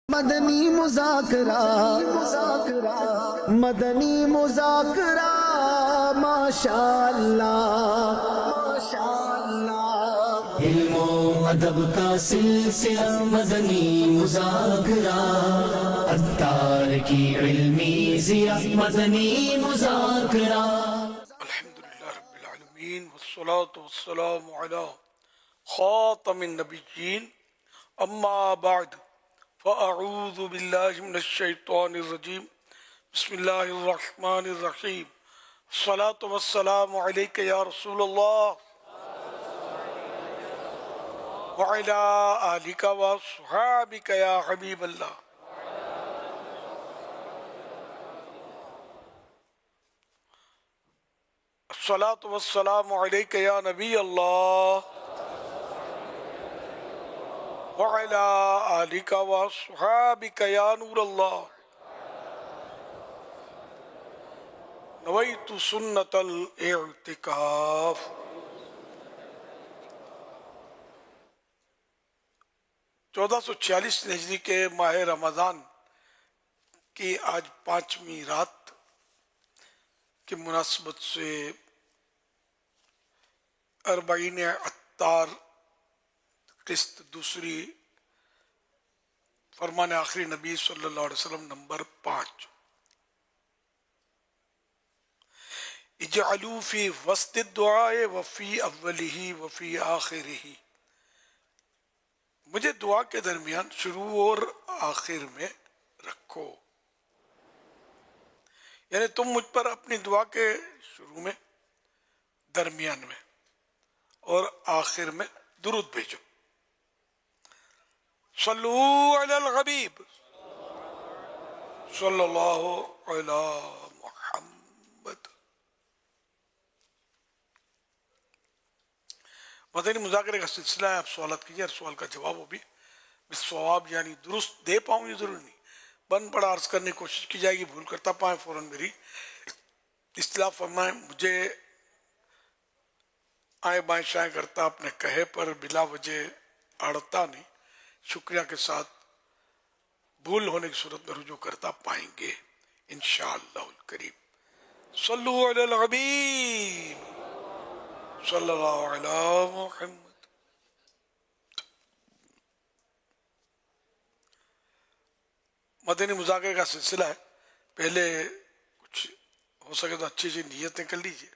مدنی مذاکرہ مدنی مذاکرہ ماشاء اللہ ماشاء اللہ، علم و ادب کا سلسلہ مدنی مذاکرہ، عطار کی علمی ضیاء مدنی مذاکرہ۔ الحمدللہ رب العالمین والصلاة والسلام علی خاتم النبیین، اما بعد فاعوذ باللہ من الشیطان الرجیم، بسم اللہ الرحمن الرحیم، الصلاة والسلام علیک یا رسول اللہ وعلی آلک وصحابک یا حبیب اللہ۔ الصلاة والسلام علیک یا نبی اللہ وعلی آلک وصحابک یا نور اللہ، نویت سنت الاعتکاف۔ چودہ سو 46 ہجری کے ماہ رمضان کی آج 5ویں رات کی مناسبت سے اربعین عطار قسط دوسری فرمان آخری نبی صلی اللہ علیہ وسلم نمبر 5، اجعلوا فی وسط الدعاء وفی اولہ وفی آخرہ، مجھے دعا کے درمیان شروع اور آخر میں رکھو، یعنی تم مجھ پر اپنی دعا کے شروع میں، درمیان میں اور آخر میں درود بھیجو۔ صلو علی الحبیب صلی اللہ علی محمد۔ مدنی مذاکرے کا سلسلہ ہے، آپ سوالات کیجئے، ہر سوال کا جواب ہو بھی بالصواب یعنی درست دے پاؤں، یہ ضروری نہیں، بن پڑا عرض کرنے کی کوشش کی جائے گی، بھول کرتا پائیں فوراً میری اصلاح فرمائیں۔ مجھے آئیں بائیں شائیں کرتا اپنے کہے پر بلا وجہ اڑتا نہیں، شکریہ کے ساتھ بھول ہونے کی صورت میں رجوع کرتا پائیں گے انشاءاللہ الکریم۔ صلو علی الحبیب صلی اللہ علی محمد۔ مدنی مذاکرے کا سلسلہ ہے، پہلے کچھ ہو سکے تو اچھی نیتیں کر لیجئے،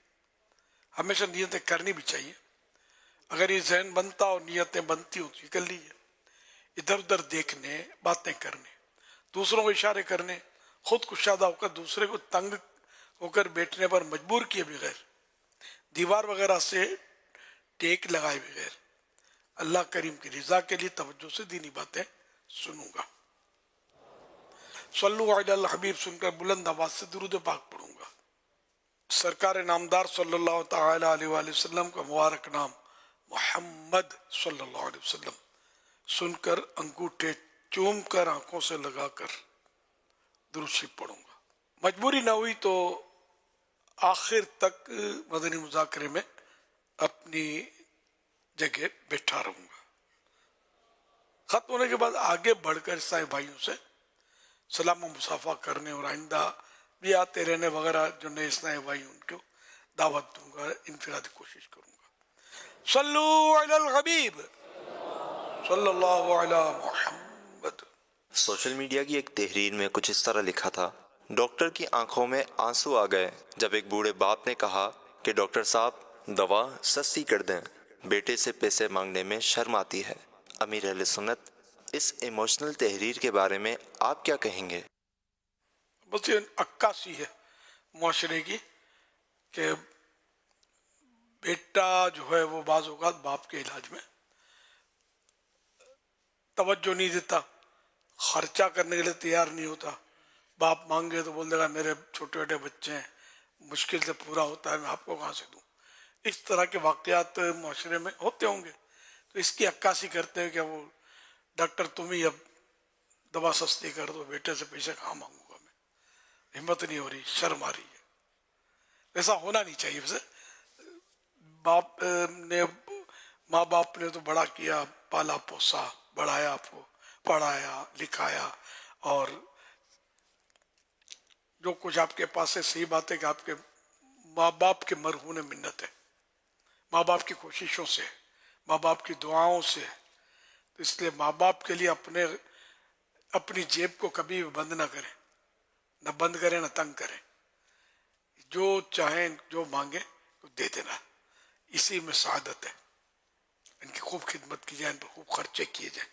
ہمیشہ نیتیں کرنی بھی چاہیے، اگر یہ ذہن بنتا اور نیتیں بنتی ہوں تو یہ کر لیجئے، ادھر ادھر دیکھنے، باتیں کرنے، دوسروں کو اشارے کرنے، خود کشادہ ہو کر دوسرے کو تنگ ہو کر بیٹھنے پر مجبور کیے بغیر، دیوار وغیرہ سے ٹیک لگائے بغیر اللہ کریم کی رضا کے لیے توجہ سے دینی باتیں سنوں گا۔ صلو علی الحبیب سن کر بلند آواز سے درود پاک پڑھوں گا۔ سرکار نامدار صلی اللہ تعالی علیہ وآلہ وسلم کا مبارک نام محمد صلی اللہ علیہ وسلم سن کر انگوٹھے چوم کر آنکھوں سے لگا کر درود شریف پڑھوں گا۔ مجبوری نہ ہوئی تو آخر تک مدنی مذاکرے میں اپنی جگہ بیٹھا رہوں گا۔ ختم ہونے کے بعد آگے بڑھ کر عیسائی بھائیوں سے سلام و مصافحہ کرنے اور آئندہ بھی آتے رہنے وغیرہ جو نئے عیسائی بھائی ان کو دعوت دوں گا، انفرادی کوشش کروں گا۔ صلو علی الحبیب صلی اللہ علی محمد۔ سوشل میڈیا کی ایک تحریر میں کچھ اس طرح لکھا تھا، ڈاکٹر کی آنکھوں میں آنسو آ گئے جب ایک بوڑھے باپ نے کہا کہ ڈاکٹر صاحب دوا سستی کر دیں، بیٹے سے پیسے مانگنے میں شرم آتی ہے۔ امیر اہل سنت، اس ایموشنل تحریر کے بارے میں آپ کیا کہیں گے؟ بس یہ عکاسی ہے معاشرے کی کہ بیٹا جو ہے وہ بعض اوقات باپ کے علاج میں توجہ نہیں دیتا، خرچہ کرنے کے لیے تیار نہیں ہوتا، باپ مانگے تو بول دے گا میرے چھوٹے چھوٹے بچے ہیں، مشکل سے پورا ہوتا ہے، میں آپ کو کہاں سے دوں۔ اس طرح کے واقعات معاشرے میں ہوتے ہوں گے، تو اس کی عکاسی کرتے ہیں کہ وہ ڈاکٹر تم ہی اب دوا سستی کر دو، بیٹے سے پیسے کہاں مانگوں گا میں، ہمت نہیں ہو رہی، شرم آ رہی ہے۔ ایسا ہونا نہیں چاہیے۔ ویسے ماں باپ نے تو بڑا کیا، پالا پوسا، بڑھایا آپ کو، پڑھایا لکھایا، اور جو کچھ آپ کے پاس ہے صحیح بات ہے کہ آپ کے ماں باپ کے مرہون منت ہے، ماں باپ کی کوششوں سے، ماں باپ کی دعاؤں سے. تو اس لیے ماں باپ کے لیے اپنی جیب کو کبھی بھی بند نہ کریں، نہ بند کریں نہ تنگ کریں. جو چاہیں جو مانگیں تو دے دینا، اسی میں سعادت ہے. ان کی خوب خدمت کی جائے، ان پر خوب خرچے کیے جائیں.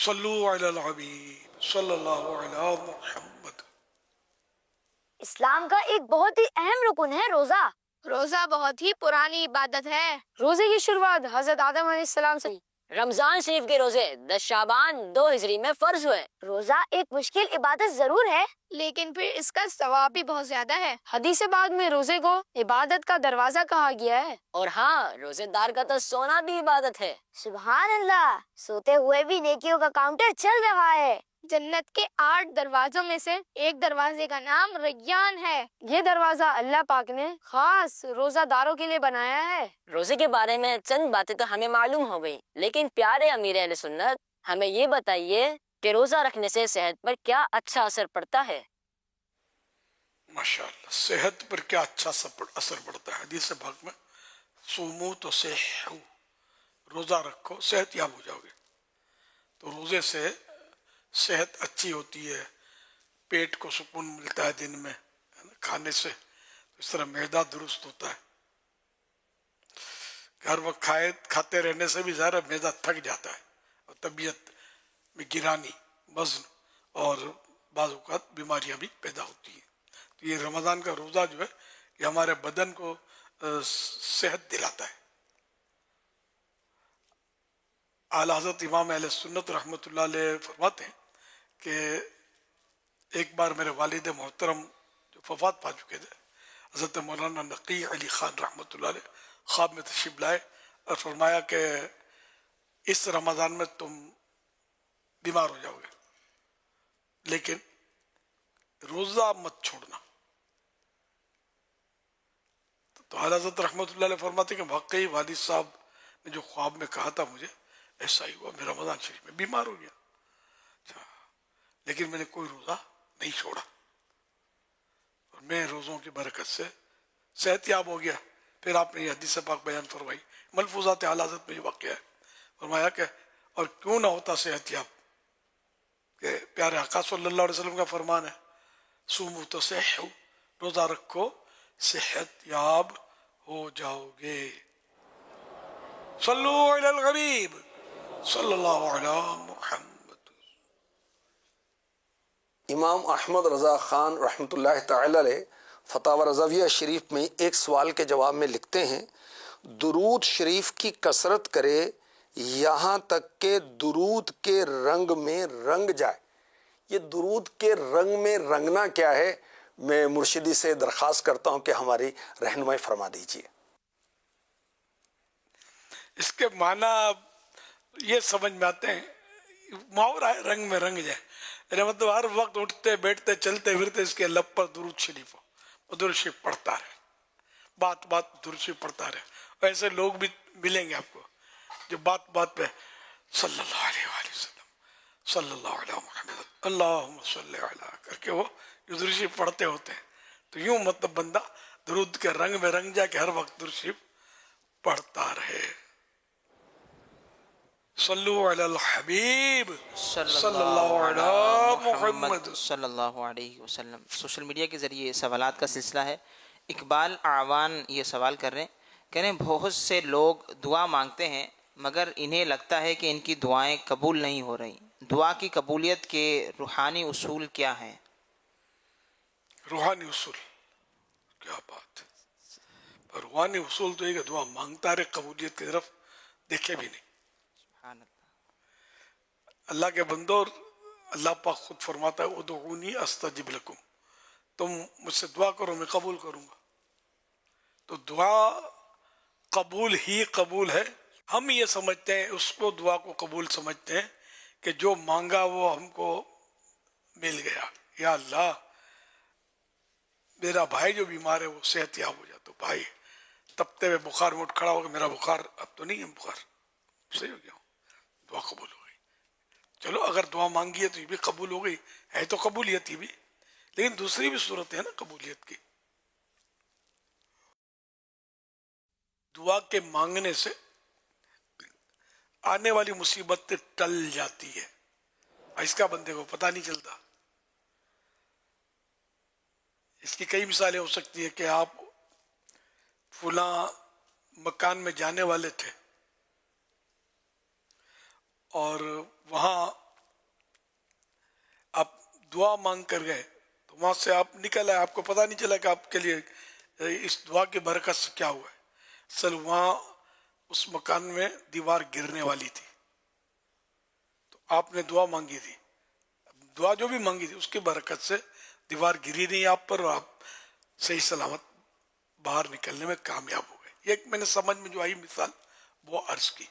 صلو علی الحبیب صلی اللہ علی محمد. اسلام کا ایک بہت ہی اہم رکن ہے روزہ. روزہ بہت ہی پرانی عبادت ہے. روزے کی شروعات حضرت آدم علیہ السلام سے. رمضان شریف کے روزے 10 شعبان 2 ہجری میں فرض ہوئے. روزہ ایک مشکل عبادت ضرور ہے، لیکن پھر اس کا ثواب بھی بہت زیادہ ہے. حدیث بعد میں روزے کو عبادت کا دروازہ کہا گیا ہے. اور ہاں، روزے دار کا تو سونا بھی عبادت ہے. سبحان اللہ، سوتے ہوئے بھی نیکیوں کا کاؤنٹر چل رہا ہے. جنت کے 8 دروازوں میں سے ایک دروازے کا نام ریان ہے. یہ دروازہ اللہ پاک نے خاص روزہ داروں کے لیے بنایا ہے. روزے کے بارے میں چند باتیں تو ہمیں معلوم ہو گئی، لیکن پیارے امیر اہل سنت، ہمیں یہ بتائیے کہ روزہ رکھنے سے صحت پر کیا اچھا اثر پڑتا ہے؟ ماشاءاللہ، صحت پر کیا اچھا اثر پڑتا ہے. حدیث پاک میں صومو تو صحو، روزہ رکھو صحت یاب ہو جاؤ گے. تو روزے سے صحت اچھی ہوتی ہے، پیٹ کو سکون ملتا ہے دن میں کھانے سے. اس طرح معدہ درست ہوتا ہے. ہر وقت کھاتے رہنے سے بھی ظاہر معدہ تھک جاتا ہے، اور طبیعت میں گرانی، وزن اور بعض اوقات بیماریاں بھی پیدا ہوتی ہیں. تو یہ رمضان کا روزہ جو ہے یہ ہمارے بدن کو صحت دلاتا ہے. اعلیٰ حضرت امام اہل سنت رحمۃ اللہ علیہ فرماتے ہیں کہ ایک بار میرے والد محترم جو وفات پا چکے تھے، حضرت مولانا نقی علی خان رحمۃ اللہ علیہ، خواب میں تشریف لائے اور فرمایا کہ اس رمضان میں تم بیمار ہو جاؤ گے، لیکن روزہ مت چھوڑنا. تو اعلیٰ حضرت رحمۃ اللہ علیہ فرماتے ہیں کہ واقعی والد صاحب نے جو خواب میں کہا تھا مجھے ایسا ہی ہوا. میں رمضان شریف میں بیمار ہو گیا، لیکن میں نے کوئی روزہ نہیں چھوڑا، اور میں روزوں کی برکت سے صحت یاب ہو گیا. پھر آپ نے یہ حدیث پاک بیان فرمائی، ملفوظات اعلیٰ حضرت میں یہ واقعہ ہے. فرمایا کہ اور کیوں نہ ہوتا صحت یاب، کہ پیارے آقا صلی اللہ علیہ وسلم کا فرمان ہے صومو تصحوا، روزہ رکھو صحت یاب ہو جاؤ گے. صلو علی الغریب صلی اللہ علی محمد. امام احمد رضا خان رحمۃ اللہ تعالی علیہ فتاوی رضویہ شریف میں ایک سوال کے جواب میں لکھتے ہیں، درود شریف کی کثرت کرے یہاں تک کہ درود کے رنگ میں رنگ جائے. یہ درود کے رنگ میں رنگنا کیا ہے؟ میں مرشدی سے درخواست کرتا ہوں کہ ہماری رہنمائی فرما دیجیے. اس کے معنی یہ سمجھ میں آتے ہیں، محاورہ ہے رنگ میں رنگ جائے، یعنی مطلب ہر وقت اٹھتے بیٹھتے چلتے پھرتے اس کے لب پر درود شریف ہو، وہ درود شریف پڑھتا رہے، بات بات درود شریف پڑھتا رہے. اور ایسے لوگ بھی ملیں گے آپ کو جو بات بات پہ صلی اللہ علیہ وآلہ وسلم، صلی اللہ علیہ محمد، اللہم صلی علیہ کر کے وہ جو درود شریف پڑھتے ہوتے ہیں. تو یوں مطلب بندہ درود کے رنگ میں رنگ جائے کہ ہر وقت درود شریف پڑھتا رہے. صلو علی الحبیب صلی اللہ علی محمد صلی اللہ علیہ وسلم. سوشل میڈیا کے ذریعے سوالات کا سلسلہ ہے. اقبال اعوان یہ سوال کر رہے ہیں، کہہ رہے ہیں بہت سے لوگ دعا مانگتے ہیں مگر انہیں لگتا ہے کہ ان کی دعائیں قبول نہیں ہو رہی. دعا کی قبولیت کے روحانی اصول کیا ہیں؟ روحانی اصول کیا بات ہے. روحانی اصول تو یہ کہ دعا مانگتا رہے، قبولیت کی طرف دیکھے بھی نہیں. اللہ کے بندو، اللہ پاک خود فرماتا ہے ادعونی استجب لکم، تم مجھ سے دعا کرو میں قبول کروں گا. تو دعا قبول ہی قبول ہے. ہم یہ سمجھتے ہیں، اس کو دعا کو قبول سمجھتے ہیں کہ جو مانگا وہ ہم کو مل گیا. یا اللہ میرا بھائی جو بیمار ہے وہ صحت یاب ہو جائے، تو بھائی تپتے ہوئے بخار میں اٹھ کھڑا ہوگا، میرا بخار اب تو نہیں ہے، بخار صحیح ہو گیا، دعا قبول ہو گئی. چلو اگر دعا مانگی ہے تو یہ بھی قبول ہو گئی ہے، تو قبولیت ہی بھی، لیکن دوسری بھی صورت ہے نا قبولیت کی. دعا کے مانگنے سے آنے والی مصیبت ٹل جاتی ہے، اس کا بندے کو پتہ نہیں چلتا. اس کی کئی مثالیں ہو سکتی ہیں کہ آپ فلاں مکان میں جانے والے تھے اور وہاں آپ دعا مانگ کر گئے، تو وہاں سے آپ نکل آئے، آپ کو پتہ نہیں چلا کہ آپ کے لیے اس دعا کی برکت سے کیا ہوا ہے. اصل وہاں اس مکان میں دیوار گرنے والی تھی، تو آپ نے دعا مانگی تھی. دعا جو بھی مانگی تھی اس کی برکت سے دیوار گری نہیں آپ پر، اور آپ صحیح سلامت باہر نکلنے میں کامیاب ہو گئے. یہ ایک میں نے سمجھ میں جو آئی مثال وہ عرض کی.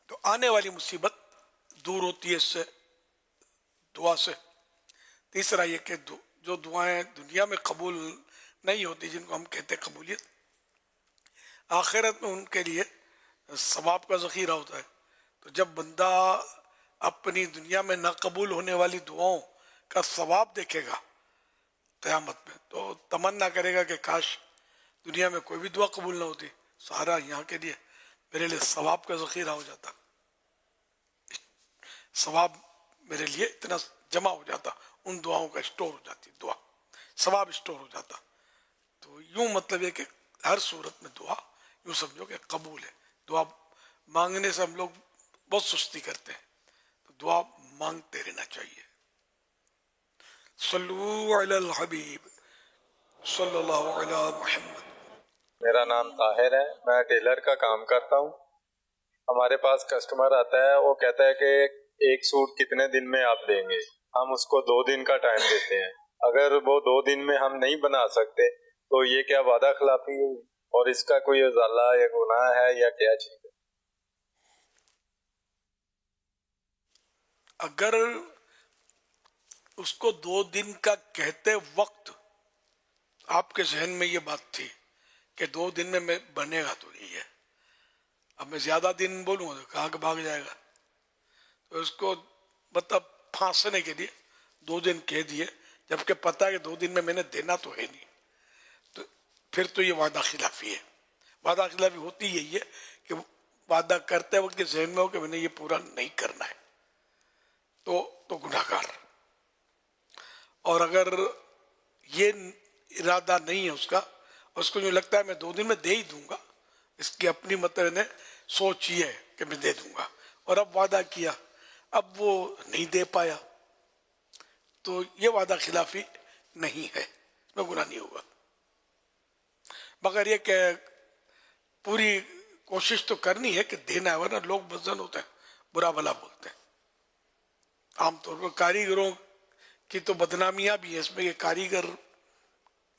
تو آنے والی مصیبت دور ہوتی ہے اس سے، دعا سے. تیسرا یہ کہ جو دعائیں دنیا میں قبول نہیں ہوتی، جن کو ہم کہتے ہیں قبولیت، آخرت میں ان کے لیے ثواب کا ذخیرہ ہوتا ہے. تو جب بندہ اپنی دنیا میں ناقبول ہونے والی دعاؤں کا ثواب دیکھے گا قیامت میں، تو تمنا کرے گا کہ کاش دنیا میں کوئی بھی دعا قبول نہ ہوتی، سارا یہاں کے لیے میرے لیے ثواب کا ذخیرہ ہو جاتا، ثواب میرے لیے اتنا جمع ہو جاتا، ان دعاؤں کا اسٹور ہو جاتی، دعا ثواب اسٹور ہو جاتا. تو یوں مطلب ہے کہ ہر صورت میں دعا یوں سمجھو کہ قبول ہے. دعا مانگنے سے ہم لوگ بہت سستی کرتے ہیں، تو دعا مانگتے رہنا چاہیے. صلو علی الحبیب صلی اللہ علی محمد. میرا نام طاہر ہے، میں ٹیلر کا کام کرتا ہوں. ہمارے پاس کسٹمر آتا ہے، وہ کہتا ہے کہ ایک سوٹ کتنے دن میں آپ دیں گے؟ ہم اس کو 2 دن کا ٹائم دیتے ہیں. اگر وہ 2 دن میں ہم نہیں بنا سکتے تو یہ کیا وعدہ خلافی ہے، اور اس کا کوئی ازالہ یا گناہ ہے یا کیا چیز ہے؟ اگر اس کو 2 دن کا کہتے وقت آپ کے ذہن میں یہ بات تھی کہ 2 دن میں بنے گا تو نہیں ہے، اب میں زیادہ دن بولوں تو کہاں کہ بھاگ جائے گا، تو اس کو مطلب پھانسنے کے لیے 2 دن کہہ دیے، جبکہ پتہ ہے کہ 2 دن میں نے دینا تو ہے نہیں، تو پھر تو یہ وعدہ خلافی ہے. وعدہ خلافی ہوتی یہی ہے کہ وعدہ کرتے وقت کے ذہن میں ہو کہ میں نے یہ پورا نہیں کرنا ہے، تو گناہ گار. اور اگر یہ ارادہ نہیں ہے اس کا، اور اس کو جو لگتا ہے میں 2 دن میں دے ہی دوں گا، اس کی اپنی مطلب نے سوچ یہ ہے کہ میں دے دوں گا، اور اب وعدہ کیا اب وہ نہیں دے پایا، تو یہ وعدہ خلافی نہیں ہے، اس میں گناہ نہیں ہوگا. مگر یہ کہ پوری کوشش تو کرنی ہے کہ دینا ہے، ورنہ لوگ بزن ہوتے ہیں، برا بلا بولتے ہیں. عام طور پر کاریگروں کی تو بدنامیاں بھی ہیں اس میں، یہ کاریگر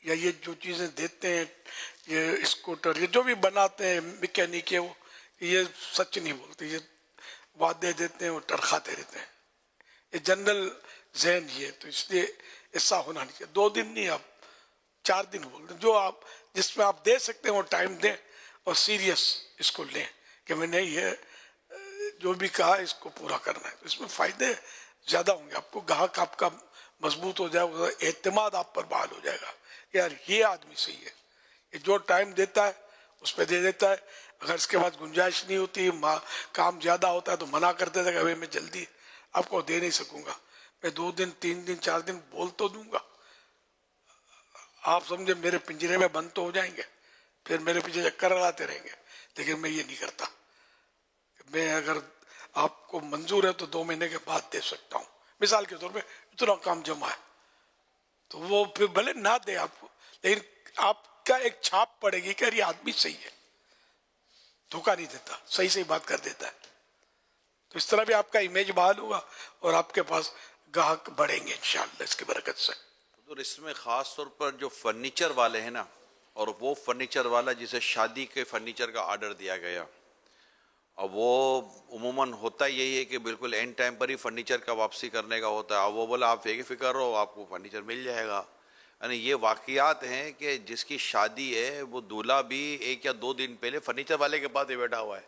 یا یہ جو چیزیں دیتے ہیں، یہ اسکوٹر یہ جو بھی بناتے ہیں میکینک، یہ سچ نہیں بولتے، یہ وعدے دیتے ہیں، وہ ٹرخاتے رہتے ہیں. یہ جنرل ذہن یہ ہے، تو اس لیے ایسا ہونا نہیں چاہیے. 2 دن نہیں، آپ 4 دن بول دیں، جو آپ جس میں آپ دے سکتے ہیں وہ ٹائم دیں، اور سیریس اس کو لیں کہ میں نے یہ جو بھی کہا اس کو پورا کرنا ہے. اس میں فائدے زیادہ ہوں گے، آپ کو گاہک آپ کا مضبوط ہو جائے گا، اعتماد آپ پر بحال ہو جائے گا کہ یار یہ آدمی صحیح ہے، یہ جو ٹائم دیتا ہے اس پہ دے دیتا ہے. اگر اس کے بعد گنجائش نہیں ہوتی، کام زیادہ ہوتا ہے تو منع کرتے تھے کہ ابھی میں جلدی آپ کو دے نہیں سکوں گا، میں 2 دن 3 دن 4 دن بول تو دوں گا، آپ سمجھے میرے پنجرے میں بند تو ہو جائیں گے، پھر میرے پیچھے چکر لگاتے رہیں گے. لیکن میں یہ نہیں کرتا، میں اگر آپ کو منظور ہے تو 2 مہینے کے بعد دے سکتا ہوں. مثال کے طور پہ اتنا کام جمع ہے تو وہ پھر بھلے نہ دے آپ کو، لیکن آپ کا ایک چھاپ پڑے گی کہ یہ آدمی صحیح ہے، دھوکہ نہیں دیتا، صحیح صحیح بات کر دیتا ہے. تو اس طرح بھی آپ کا امیج بحال ہوگا اور آپ کے پاس گاہک بڑھیں گے انشاءاللہ اس کی برکت سے. اور اس میں خاص طور پر جو فرنیچر والے ہیں نا، اور وہ فرنیچر والا جسے شادی کے فرنیچر کا آرڈر دیا گیا، اب وہ عموماً ہوتا یہی ہے کہ بالکل and time per he furniture کا واپسی کرنے کا ہوتا ہے. اب وہ بولا آپ فکر فکر رہو، آپ کو فرنیچر مل جائے گا. یعنی یہ واقعات ہیں کہ جس کی شادی ہے وہ دولہا بھی 1 یا 2 دن پہلے فرنیچر والے کے پاس ہی بیٹھا ہوا ہے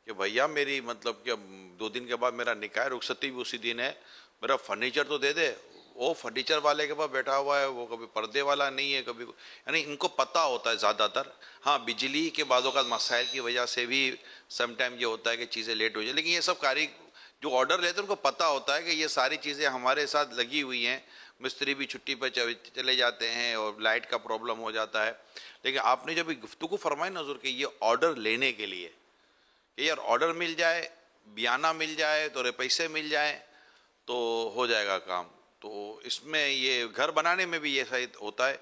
کہ بھیا میری مطلب کہ 2 دن کے بعد میرا نکاح ہے، رخصتی بھی اسی دن ہے، میرا فرنیچر تو دے دے. وہ فرنیچر والے کے پاس بیٹھا ہوا ہے، وہ کبھی پردے والا نہیں ہے، کبھی یعنی ان کو پتہ ہوتا ہے زیادہ تر. ہاں بجلی کے بعض اوقات مسائل کی وجہ سے بھی سم ٹائم یہ ہوتا ہے کہ چیزیں لیٹ ہو جائیں، لیکن یہ سب جو آرڈر لیتے ہیں ان کو پتہ ہوتا ہے کہ یہ ساری چیزیں ہمارے ساتھ لگی ہوئی ہیں. مستری بھی چھٹی پہ چلے جاتے ہیں اور لائٹ کا پرابلم ہو جاتا ہے. لیکن آپ نے جب گفتگو فرمائی نا حضور کہ یہ آرڈر لینے کے لیے کہ یار آرڈر مل جائے، بیانہ مل جائے، تو پیسے مل جائیں تو ہو جائے گا کام. تو اس میں یہ گھر بنانے میں بھی یہ صحیح ہوتا ہے،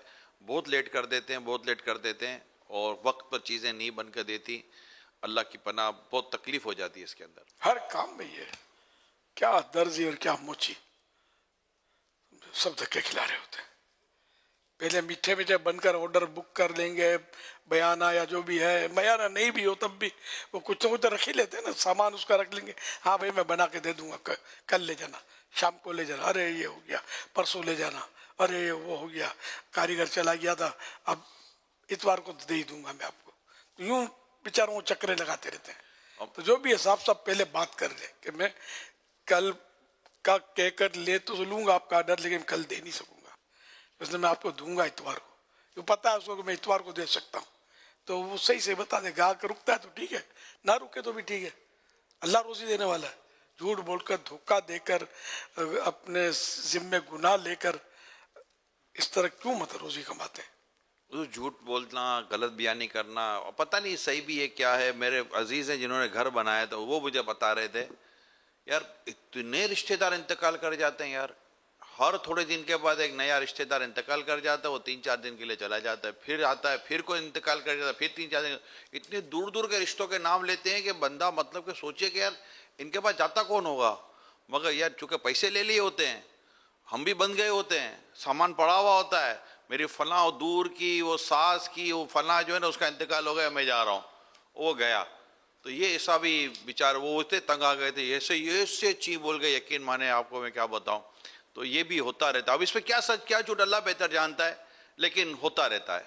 بہت لیٹ کر دیتے ہیں اور وقت پر چیزیں نہیں بن کر دیتی. اللہ کی پناہ، بہت تکلیف ہو جاتی ہے اس کے اندر. ہر کام میں یہ ہے، کیا درزی اور کیا موچی سب دھکے کھلا رہے ہوتے ہیں. پہلے میٹھے میٹھے بن کر آرڈر بک کر لیں گے، بیانہ یا جو بھی ہے، بیانہ نہیں بھی ہو تب بھی وہ کچھ نہ کچھ رکھ ہی لیتے ہیں نا، سامان اس کا رکھ لیں گے. ہاں بھائی میں بنا کے دے دوں گا، کل لے جانا، شام کو لے جانا، ارے یہ ہو گیا، پرسوں لے جانا، ارے وہ ہو گیا، کاریگر چلا گیا تھا، اب اتوار کو دے ہی دوں گا میں آپ کو. یوں بیچاروں کو چکرے لگاتے رہتے ہیں. تو جو بھی ہے صاحب پہلے بات کر لیں کہ میں کل کا کہہ کر لے تو لوں گا آپ کا آرڈر، لیکن کل دے نہیں سکوں گا، اس لیے میں آپ کو دوں گا اتوار کو. جو پتہ ہے اس کو کہ میں اتوار کو دے سکتا ہوں، تو وہ صحیح سے بتا دے. گاہک رکتا ہے تو ٹھیک ہے، نہ رکے تو بھی ٹھیک ہے، اللہ روزی دینے والا ہے. جھوٹ بول کر، دھوکہ دے کر، اپنے ذمے گناہ لے کر اس طرح کیوں مت روزی کماتے ہیں؟ جھوٹ بولنا، غلط بیانی کرنا، پتہ نہیں صحیح بھی ہے کیا ہے. میرے عزیز ہیں جنہوں نے گھر بنایا تھا وہ مجھے بتا رہے تھے یار اتنے رشتہ دار انتقال کر جاتے ہیں یار، ہر تھوڑے دن کے بعد ایک نیا رشتہ دار انتقال کر جاتا ہے، وہ 3-4 دن کے لیے چلا جاتا ہے، پھر آتا ہے، پھر کوئی انتقال کر جاتا ہے، پھر 3-4 دن. اتنے دور دور کے رشتوں کے نام لیتے ہیں کہ بندہ مطلب کہ سوچے کہ یار ان کے پاس جاتا کون ہوگا. مگر یار چونکہ پیسے لے لیے ہوتے ہیں، ہم بھی بند گئے ہوتے ہیں، سامان پڑا ہوا ہوتا ہے، میری فلاں اور دور کی وہ ساس کی وہ فلاں جو ہے نا اس کا انتقال ہو گیا، میں جا رہا ہوں، وہ گیا. تو یہ ایسا بھی بیچارے وہ اتنے تنگ آ گئے تھے، ایسے چی بول گئے، یقین مانے آپ کو میں کیا بتاؤں. تو یہ بھی ہوتا رہتا ہے. اب اس پہ کیا سچ کیا جھوٹ اللہ بہتر جانتا ہے، لیکن ہوتا رہتا ہے.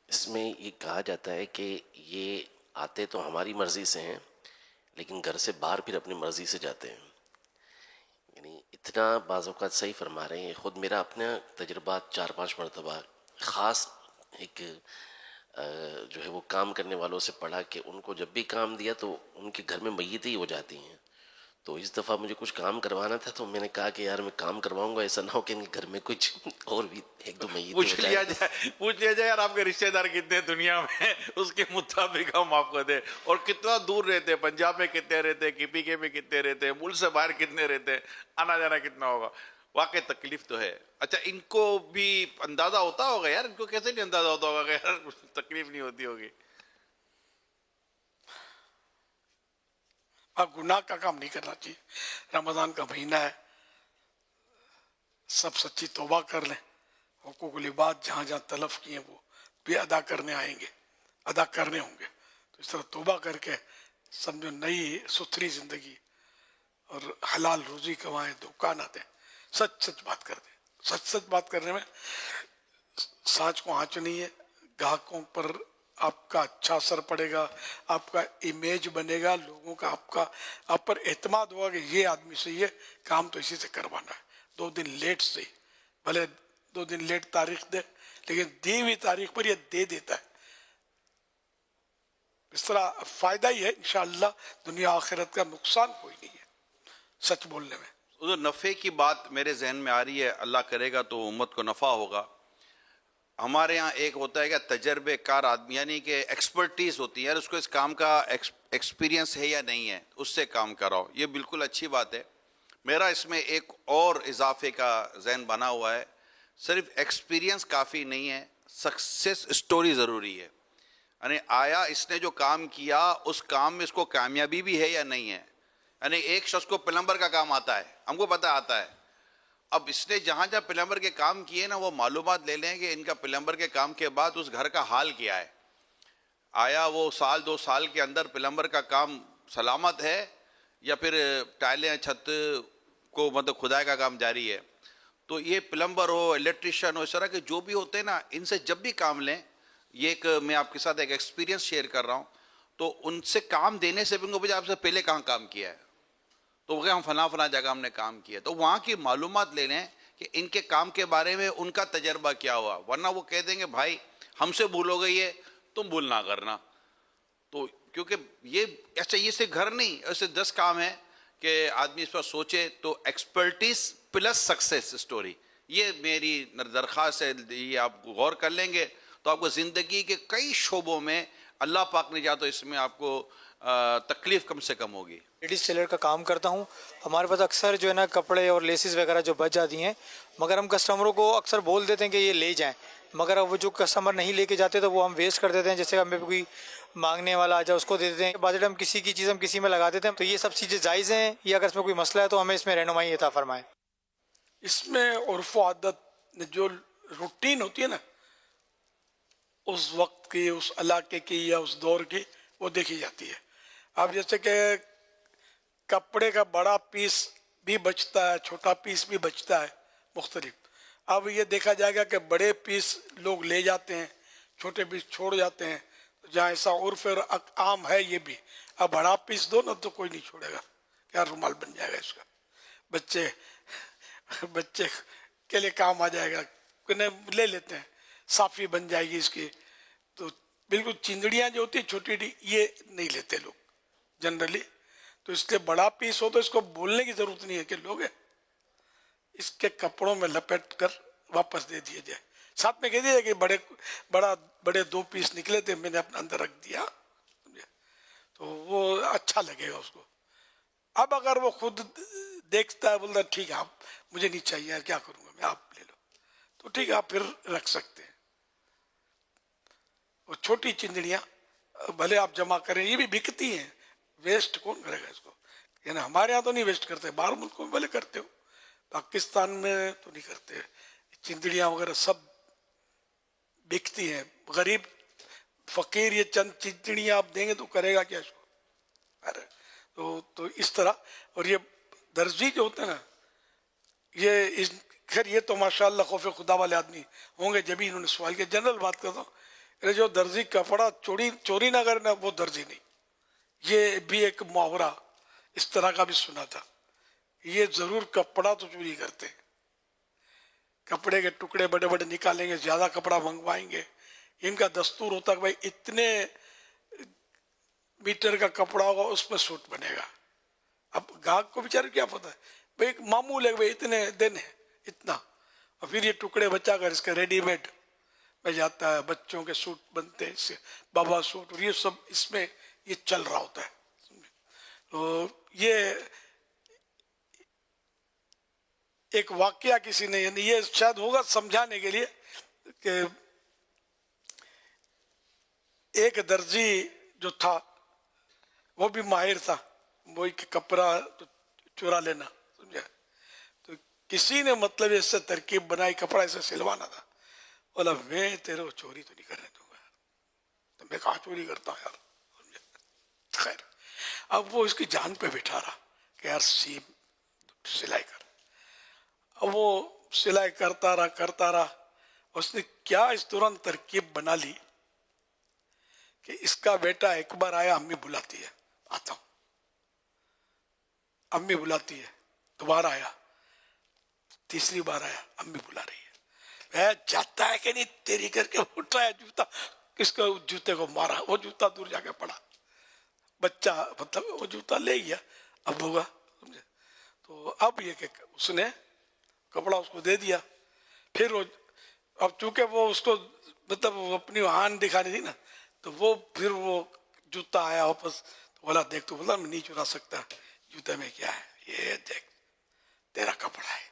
اس میں یہ کہا جاتا ہے کہ یہ آتے تو ہماری مرضی سے ہیں لیکن گھر سے باہر پھر اپنی مرضی سے جاتے ہیں. یعنی اتنا بعض اوقات صحیح فرما رہے ہیں. خود میرا اپنا تجربات 4-5 مرتبہ خاص ایک جو ہے وہ کام کرنے والوں سے پڑھا کہ ان کو جب بھی کام دیا تو ان کے گھر میں میتیں ہی ہو جاتی ہیں. تو اس دفعہ مجھے کچھ کام کروانا تھا تو میں نے کہا کہ یار میں کام کرواؤں گا، ایسا نہ ہو کہ ان کے گھر میں کچھ اور بھی 1-2 میتیں ہو جائیں. پوچھ لیا جائے یار آپ کے رشتہ دار کتنے دنیا میں، اس کے مطابق ہم آپ کو دیں. اور کتنا دور رہتے ہیں، پنجاب میں کتنے رہتے ہیں، KPK میں کتنے رہتے ہیں، ملک سے باہر کتنے رہتے ہیں، آنا جانا کتنا ہوگا. واقع تکلیف تو ہے. اچھا ان کو بھی اندازہ ہوتا ہوگا یار، ان کو کیسے نہیں اندازہ ہوتا ہوگا کہ یار تکلیف نہیں ہوتی ہوگی. گناہ کا کام نہیں کرنا چاہیے. رمضان کا مہینہ ہے، سب سچی توبہ کر لیں. حقوق العباد جہاں جہاں تلف کیے وہ بھی ادا کرنے آئیں گے، ادا کرنے ہوں گے. تو اس طرح توبہ کر کے سمجھو نئی ستھری زندگی اور حلال روزی کمائیں، دھوکہ نہ دیں، سچ بات کر دیں. سچ بات کرنے میں سانچ کو آنچ نہیں ہے. گاہکوں پر آپ کا اچھا اثر پڑے گا، آپ کا امیج بنے گا، لوگوں کا آپ پر اعتماد ہوگا کہ یہ آدمی صحیح ہے، کام تو اسی سے کروانا ہے. 2 دن لیٹ سے، بھلے 2 دن لیٹ تاریخ دے لیکن دی ہوئی تاریخ پر یہ دے دیتا ہے. اس طرح فائدہ ہی ہے انشاءاللہ، دنیا آخرت کا نقصان کوئی نہیں ہے سچ بولنے میں. ادھر نفع کی بات میرے ذہن میں آ رہی ہے، اللہ کرے گا تو امت کو نفع ہوگا. ہمارے ہاں ایک ہوتا ہے کہ تجربے کار آدمی، یعنی کہ ایکسپرٹیز ہوتی ہے، یار اس کو اس کام کا ایکسپیرینس ہے یا نہیں ہے، اس سے کام کراؤ. یہ بالکل اچھی بات ہے. میرا اس میں ایک اور اضافے کا ذہن بنا ہوا ہے، صرف ایکسپیرینس کافی نہیں ہے، سکسیس اسٹوری ضروری ہے. یعنی آیا اس نے جو کام کیا اس کام میں اس کو کامیابی بھی ہے یا نہیں ہے. یعنی ایک شخص کو پلمبر کا کام آتا ہے، ہم کو پتہ آتا ہے، اب اس نے جہاں جہاں پلمبر کے کام کیے نا وہ معلومات لے لیں کہ ان کا پلمبر کے کام کے بعد اس گھر کا حال کیا ہے. آیا وہ 1-2 سال کے اندر پلمبر کا کام سلامت ہے یا پھر ٹائلیں چھت کو مطلب کھدائی کا کام جاری ہے. تو یہ پلمبر ہو، الیکٹریشین ہو، اس طرح کے جو بھی ہوتے ہیں نا، ان سے جب بھی کام لیں، یہ ایک میں آپ کے ساتھ ایک ایکسپیرینس شیئر کر رہا ہوں. تو ان سے کام دینے سے بھی ان کو پوچھا آپ سے پہلے کہاں کام کیا ہے، تو وہ کہ ہم فلاں جگہ ہم نے کام کیا. تو وہاں کی معلومات لے لیں کہ ان کے کام کے بارے میں ان کا تجربہ کیا ہوا، ورنہ وہ کہہ دیں گے بھائی ہم سے بھول ہو گئی ہے تم بھول نہ کرنا. تو کیونکہ یہ ایسے یہ سے گھر نہیں، ایسے 10 کام ہیں کہ آدمی اس پر سوچے. تو ایکسپرٹیز پلس سکسیس سٹوری، یہ میری درخواست ہے. یہ آپ غور کر لیں گے تو آپ کو زندگی کے کئی شعبوں میں اللہ پاک نے جا تو اس میں آپ کو تکلیف کم سے کم ہوگی. لیڈیز ٹیلر کا کام کرتا ہوں. ہمارے پاس اکثر جو ہے نا کپڑے اور لیسز وغیرہ جو بچ جاتی ہیں، مگر ہم کسٹمروں کو اکثر بول دیتے ہیں کہ یہ لے جائیں، مگر وہ جو کسٹمر نہیں لے کے جاتے تو وہ ہم ویسٹ کر دیتے ہیں. جیسے ہمیں کوئی مانگنے والا آ جائے اس کو دے دیتے ہیں، بعض ہم کسی کی چیز ہم کسی میں لگا دیتے ہیں. تو یہ سب چیزیں جائز ہیں، یا اگر اس میں کوئی مسئلہ ہے تو ہمیں اس میں رہنمائی عطا فرمائیں. اس میں عرف و عادت جو روٹین ہوتی ہے نا، اس وقت کی، اس علاقے کی یا اس دور کی، وہ دیکھی جاتی ہے. اب جیسے کہ کپڑے کا بڑا پیس بھی بچتا ہے، چھوٹا پیس بھی بچتا ہے مختلف. اب یہ دیکھا جائے گا کہ بڑے پیس لوگ لے جاتے ہیں، چھوٹے پیس چھوڑ جاتے ہیں. جہاں ایسا عرف اور عام ہے یہ بھی. اب بڑا پیس دو نا تو کوئی نہیں چھوڑے گا، کیا رومال بن جائے گا اس کا، بچے کے لیے کام آ جائے گا، لے لیتے ہیں، صافی بن جائے گی اس کی. تو بالکل چندڑیاں جو ہوتی ہیں چھوٹی یہ نہیں لیتے لوگ جنرلی. تو اس کے بڑا پیس ہو تو اس کو بولنے کی ضرورت نہیں ہے کہ لوگ اس کے کپڑوں میں لپیٹ کر واپس دے دیے جائے. ساتھ میں کہہ دیا کہ بڑے 2 پیس نکلے تھے، میں نے اپنے اندر رکھ دیا، تو وہ اچھا لگے گا اس کو. اب اگر وہ خود دیکھتا ہے، بولتا ہے ٹھیک ہے آپ مجھے نہیں چاہیے، کیا کروں گا میں، آپ لے لو، تو ٹھیک ہے آپ پھر رکھ سکتے ہیں. وہ چھوٹی چندڑیاں بھلے آپ جمع کریں، یہ بھی بکتی ہیں، ویسٹ کون کرے گا اس کو. یعنی ہمارے ہاں تو نہیں ویسٹ کرتے، باہر ملکوں میں بھلے کرتے ہو، پاکستان میں تو نہیں کرتے. چندڑیاں وغیرہ سب بکتی ہیں. غریب فقیر یہ چند چندڑیاں آپ دیں گے تو کرے گا کیا اس کو. تو اس طرح. اور یہ درزی جو ہوتے ہیں نا، یہ خیر یہ تو ماشاءاللہ خوف خدا والے آدمی ہوں گے جبھی انہوں نے سوال کیا. جنرل بات کرتا ہوں، جو درزی کپڑا چوری نہ کرنا وہ درزی نہیں. یہ بھی ایک محاورہ اس طرح کا بھی سنا تھا. یہ ضرور کپڑا تو چوری کرتے ہیں، کپڑے کے ٹکڑے بڑے بڑے نکالیں گے، زیادہ کپڑا منگوائیں گے. ان کا دستور ہوتا ہے کہ بھائی اتنے میٹر کا کپڑا ہوگا اس میں سوٹ بنے گا. اب گاہک کو بیچارے کیا پتا ہے، بھائی ایک معمول ہے بھائی اتنے دن ہے اتنا، اور پھر یہ ٹکڑے بچا کر اس کا ریڈی میڈ میں جاتا ہے. بچوں کے سوٹ بنتے ہیں اس سے، بابا سوٹ، اور یہ سب اس میں یہ چل رہا ہوتا ہے. تو یہ ایک واقعہ کسی نے، یعنی یہ شاید ہوگا سمجھانے کے لیے کہ ایک درزی جو تھا وہ بھی ماہر تھا، وہی کپڑا چورا لینا، سمجھا. تو کسی نے مطلب اس سے ترکیب بنائی، کپڑا اسے سلوانا تھا. بولا میں تیرے کو چوری تو نہیں کرنے دوں گا. تو میں کہاں چوری کرتا ہوں یار. خیر اب وہ اس کی جان پہ بٹھا رہا کہ یار سلائی کر. اب وہ سلائی کرتا رہا. اس نے کیا اس دوران ترکیب بنا لی کہ اس کا بیٹا ایک بار آیا، امی بلاتی ہے، آتا ہوں. امی بلاتی ہے، دوبارہ آیا، تیسری بار آیا، امی بلا رہی ہے. جاتا ہے کہ نہیں تیری کر کے اٹھایا جوتا، کس کو جوتے کو مارا، وہ جوتا دور جا کے پڑا. بچہ مطلب وہ جوتا لے گیا اب ہوگا. تو اب یہ کہ اس نے کپڑا اس کو دے دیا. پھر وہ اب چونکہ وہ اس کو مطلب وہ اپنی ہان دکھانی تھی نا، تو وہ پھر وہ جوتا آیا واپس. تو بولا دیکھ، تو بولا میں نہیں چرا سکتا، جوتے میں کیا ہے، یہ دیکھ تیرا کپڑا ہے.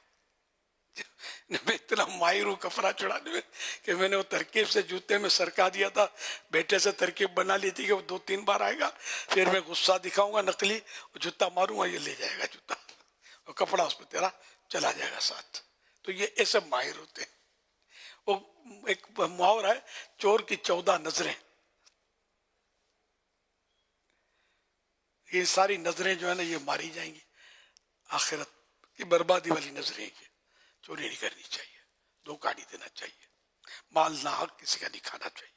میں اتنا ماہر ہوں کپڑا چڑھانے میں کہ میں نے وہ ترکیب سے جوتے میں سرکا دیا تھا. بیٹے سے ترکیب بنا لی تھی کہ وہ 2-3 بار آئے گا، پھر میں غصہ دکھاؤں گا نقلی، جوتا ماروں گا، یہ لے جائے گا جوتا، اور کپڑا اس میں تیرا چلا جائے گا ساتھ. تو یہ ایسے ماہر ہوتے ہیں. وہ ایک محاورہ ہے، چور کی 14 نظریں. یہ ساری نظریں جو ہے نا یہ ماری جائیں گی، آخرت کی بربادی والی نظریں. یہ چوری نہیں کرنی چاہیے، دھوکہ نہیں دینا چاہیے، مال نہ حق کسی کا نہیں کھانا چاہیے.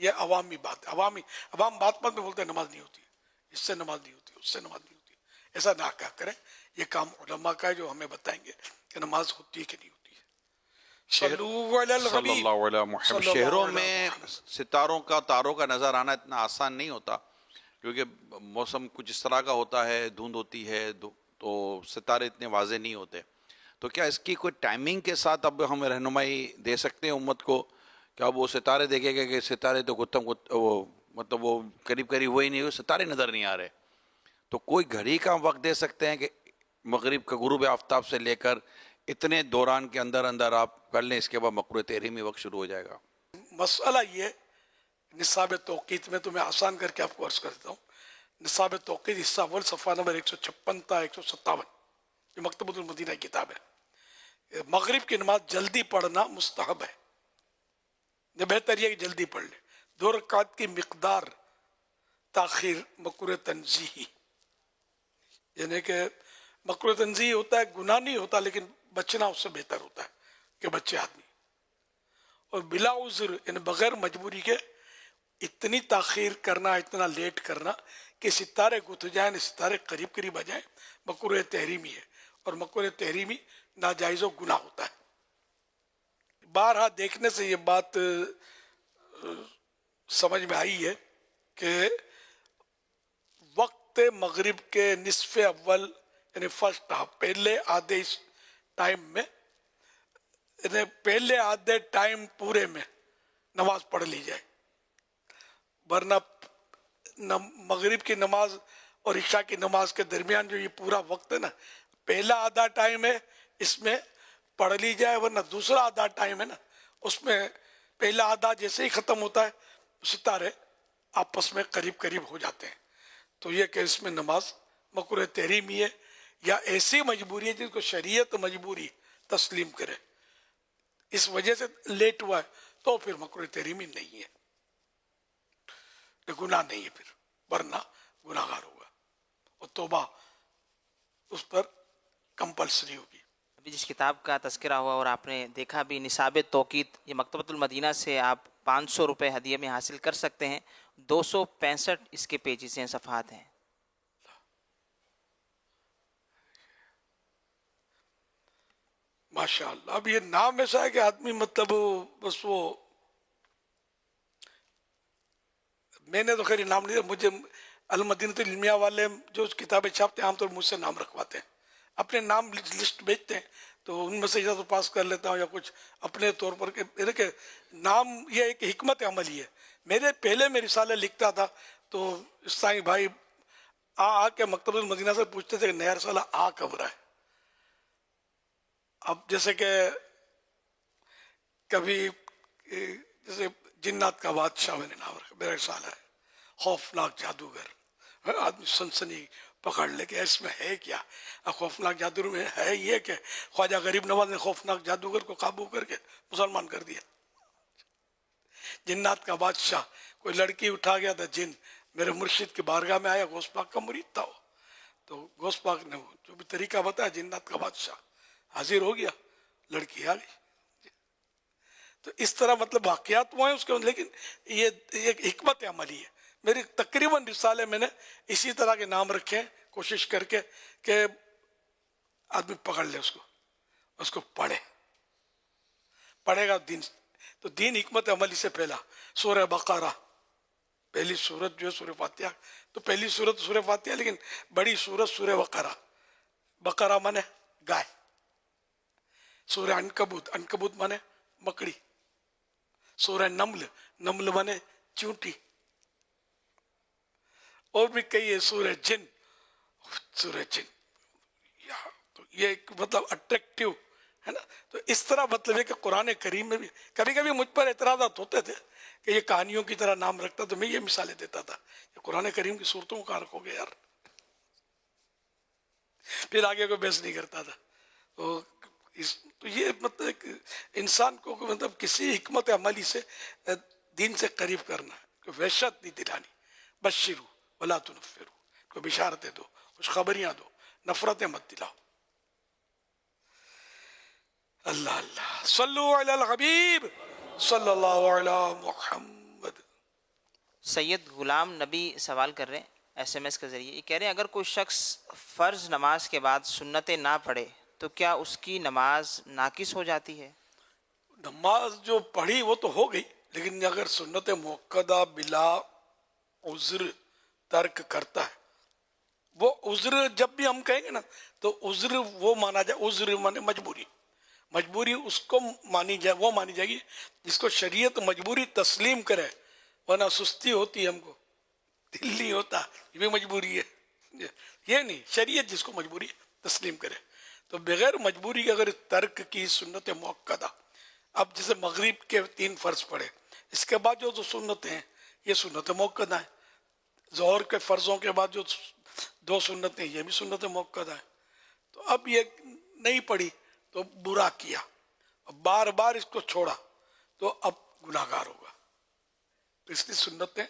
یہ عوامی بات ہے. عوام بات میں بولتے ہیں نماز نہیں ہوتی، اس سے نماز نہیں ہوتی، اس سے نماز نہیں ہوتی. ایسا نہ کیا کریں. یہ کام علماء کا ہے جو ہمیں بتائیں گے کہ نماز ہوتی ہے کہ نہیں ہوتی ہے. صلو علی صلی الحبیب اللہ علیہ محمد. صلی اللہ شہروں علی میں محمد. ستاروں کا تاروں کا نظر آنا اتنا آسان نہیں ہوتا، کیونکہ موسم کچھ اس طرح کا ہوتا ہے، دھند ہوتی ہے تو ستارے اتنے واضح نہیں ہوتے. تو کیا اس کی کوئی ٹائمنگ کے ساتھ اب ہم رہنمائی دے سکتے ہیں امت کو کہ اب وہ ستارے دیکھے گا کہ ستارے تو مطلب وہ قریب ہوئے ہی نہیں ہوئے، ستارے نظر نہیں آ رہے، تو کوئی گھڑی کا وقت دے سکتے ہیں کہ مغرب کا غروب آفتاب سے لے کر اتنے دوران کے اندر آپ کر لیں، اس کے بعد مقروء تحریمی وقت شروع ہو جائے گا؟ مسئلہ یہ نصاب توقیت میں تو میں آسان کر کے آپ کو عرض کرتا ہوں. نصاب توقیت حصہ اول صفحہ نمبر 156 تا 157، یہ مکتبۃ المدینہ کی کتاب ہے. مغرب کی نماز جلدی پڑھنا مستحب ہے، یہ بہتر یہ کہ جلدی پڑھ لے. 2 رکعت کی مقدار تاخیر مکروہ تنزیہی، یعنی کہ مکروہ تنزیہی ہوتا ہے، گناہ نہیں ہوتا لیکن بچنا اس سے بہتر ہوتا ہے کہ بچے آدمی. اور بلا عذر یعنی بغیر مجبوری کے اتنی تاخیر کرنا، اتنا لیٹ کرنا کہ ستارے گتھ جائیں، ستارے قریب آ جائیں، مکروہ تحریمی ہے. اور مکروہ تحریمی ناجائز و گناہ ہوتا ہے. بارہا دیکھنے سے یہ بات سمجھ میں آئی ہے کہ وقت مغرب کے نصف اول یعنی فرسٹ ہاف، پہلے آدھے اس ٹائم میں، یعنی پہلے آدھے ٹائم پورے میں نماز پڑھ لی جائے. ورنہ مغرب کی نماز اور عشاء کی نماز کے درمیان جو یہ پورا وقت ہے نا، پہلا آدھا ٹائم ہے اس میں پڑھ لی جائے. ورنہ دوسرا آدھا ٹائم ہے نا، اس میں پہلا آدھا جیسے ہی ختم ہوتا ہے ستارے آپس میں قریب ہو جاتے ہیں. تو یہ کہ اس میں نماز مکروہ تحریمی ہے یا ایسی مجبوری ہے جس کو شریعت مجبوری تسلیم کرے، اس وجہ سے لیٹ ہوا ہے، تو پھر مکروہ تحریمی نہیں ہے، گناہ نہیں ہے پھر، ورنہ گناہ گار ہوگا اور توبہ اس پر کمپلسری ہوگی. ابھی جس کتاب کا تذکرہ ہوا اور آپ نے دیکھا بھی نصاب توقیت، یہ مکتبۃ المدینہ سے آپ 500 روپے ہدیے میں حاصل کر سکتے ہیں. 265 اس کے پیجز ہیں، صفحات ہیں. ماشاء اللہ. اب یہ نام ایسا ہے کہ آدمی مطلب بس وہ، میں نے تو خیر نام نہیں، مجھے المدینہ العلمیہ والے جو کتابیں چھاپتے ہیں عام طور مجھ سے نام رکھواتے ہیں، اپنے نام لسٹ بھیجتے ہیں، تو ان میں سے یا تو پاس کر لیتا ہوں یا کچھ اپنے طور پر کہ نام یہ ایک حکمت عملی ہے. میرے پہلے میں رسالے لکھتا تھا تو سائیں بھائی آ کے مکتبۃ المدینہ سے پوچھتے تھے کہ نیا رسالہ کب رہا ہے. اب جیسے کہ کبھی جیسے جنات کا بادشاہ میں نے نام رکھا، میرا رسالہ ہے خوفناک جادوگر. آدمی سنسنی پکڑ لے کہ اس میں ہے کیا. خوفناک جادوگر میں ہے یہ کہ خواجہ غریب نواز نے خوفناک جادوگر کو قابو کر کے مسلمان کر دیا. جنات کا بادشاہ، کوئی لڑکی اٹھا گیا تھا جن، میرے مرشد کی بارگاہ میں آیا، غوث پاک کا مرید تھا وہ، تو غوث پاک نے جو بھی طریقہ بتایا، جنات کا بادشاہ حاضر ہو گیا، لڑکی آ گئی. تو اس طرح مطلب واقعات ہوئے ہیں اس کے، لیکن یہ ایک حکمت عملی ہے. میری تقریباً رسالے میں نے اسی طرح کے نام رکھے ہیں، کوشش کر کے کہ آدمی پکڑ لے اس کو پڑھے گا دین. تو دین حکمت عملی سے پہلا سورہ بقرہ، پہلی سورت جو ہے سورہ فاتحہ، تو پہلی سورت سورہ فاتحہ لیکن بڑی سورت سورہ بقرہ. بقرہ مانے گائے، سورہ عنکبوت مانے مکڑی، سورہ نمل مانے چونٹی، اور بھی کئی ہے، سورہ جن. تو یہ ایک مطلب اٹریکٹیو ہے نا. تو اس طرح مطلب ہے کہ قرآن کریم میں بھی کبھی کبھی مجھ پر اعتراضات ہوتے تھے کہ یہ کہانیوں کی طرح نام رکھتا، تو میں یہ مثالیں دیتا تھا کہ قرآن کریم کی صورتوں کا رکھو گے یار، پھر آگے کوئی بحث نہیں کرتا تھا. تو یہ مطلب ایک انسان کو مطلب کسی حکمت عملی سے دین سے قریب کرنا ہے، کوئی وحشت نہیں دلانی. بشرو ولا تنفرو، کوئی بشارتیں دو، خوشخبریاں دو، نفرتیں مت دلاؤ. اللہ اللہ. صلو علی الحبیب صلی اللہ علی محمد. سید غلام نبی سوال کر رہے ہیں SMS کے ذریعے. یہ کہہ رہے ہیں اگر کوئی شخص فرض نماز کے بعد سنتیں نہ پڑھے تو کیا اس کی نماز ناقص ہو جاتی ہے؟ نماز جو پڑھی وہ تو ہو گئی، لیکن اگر سنت موقدہ بلا عذر ترک کرتا ہے، وہ عذر جب بھی ہم کہیں گے نا تو عذر وہ مانا جائے، عذر مانے مجبوری، مجبوری اس کو مانی جائے، وہ مانی جائے گی جس کو شریعت مجبوری تسلیم کرے، ورنہ سستی ہوتی ہے ہم کو، دل نہیں ہوتا، یہ بھی مجبوری ہے، یہ نہیں، شریعت جس کو مجبوری تسلیم کرے. تو بغیر مجبوری کے اگر ترک کی سنت موقدہ، اب جیسے مغرب کے 3 فرض پڑھے، اس کے بعد جو سنتیں ہیں یہ سنت موقدہ ہیں. ظہر کے فرضوں کے بعد جو 2 سنتیں یہ بھی سنت موقدہ ہیں. تو اب یہ نہیں پڑھی تو برا کیا، بار بار اس کو چھوڑا تو اب گناہگار ہوگا. تو اس لیے سنتیں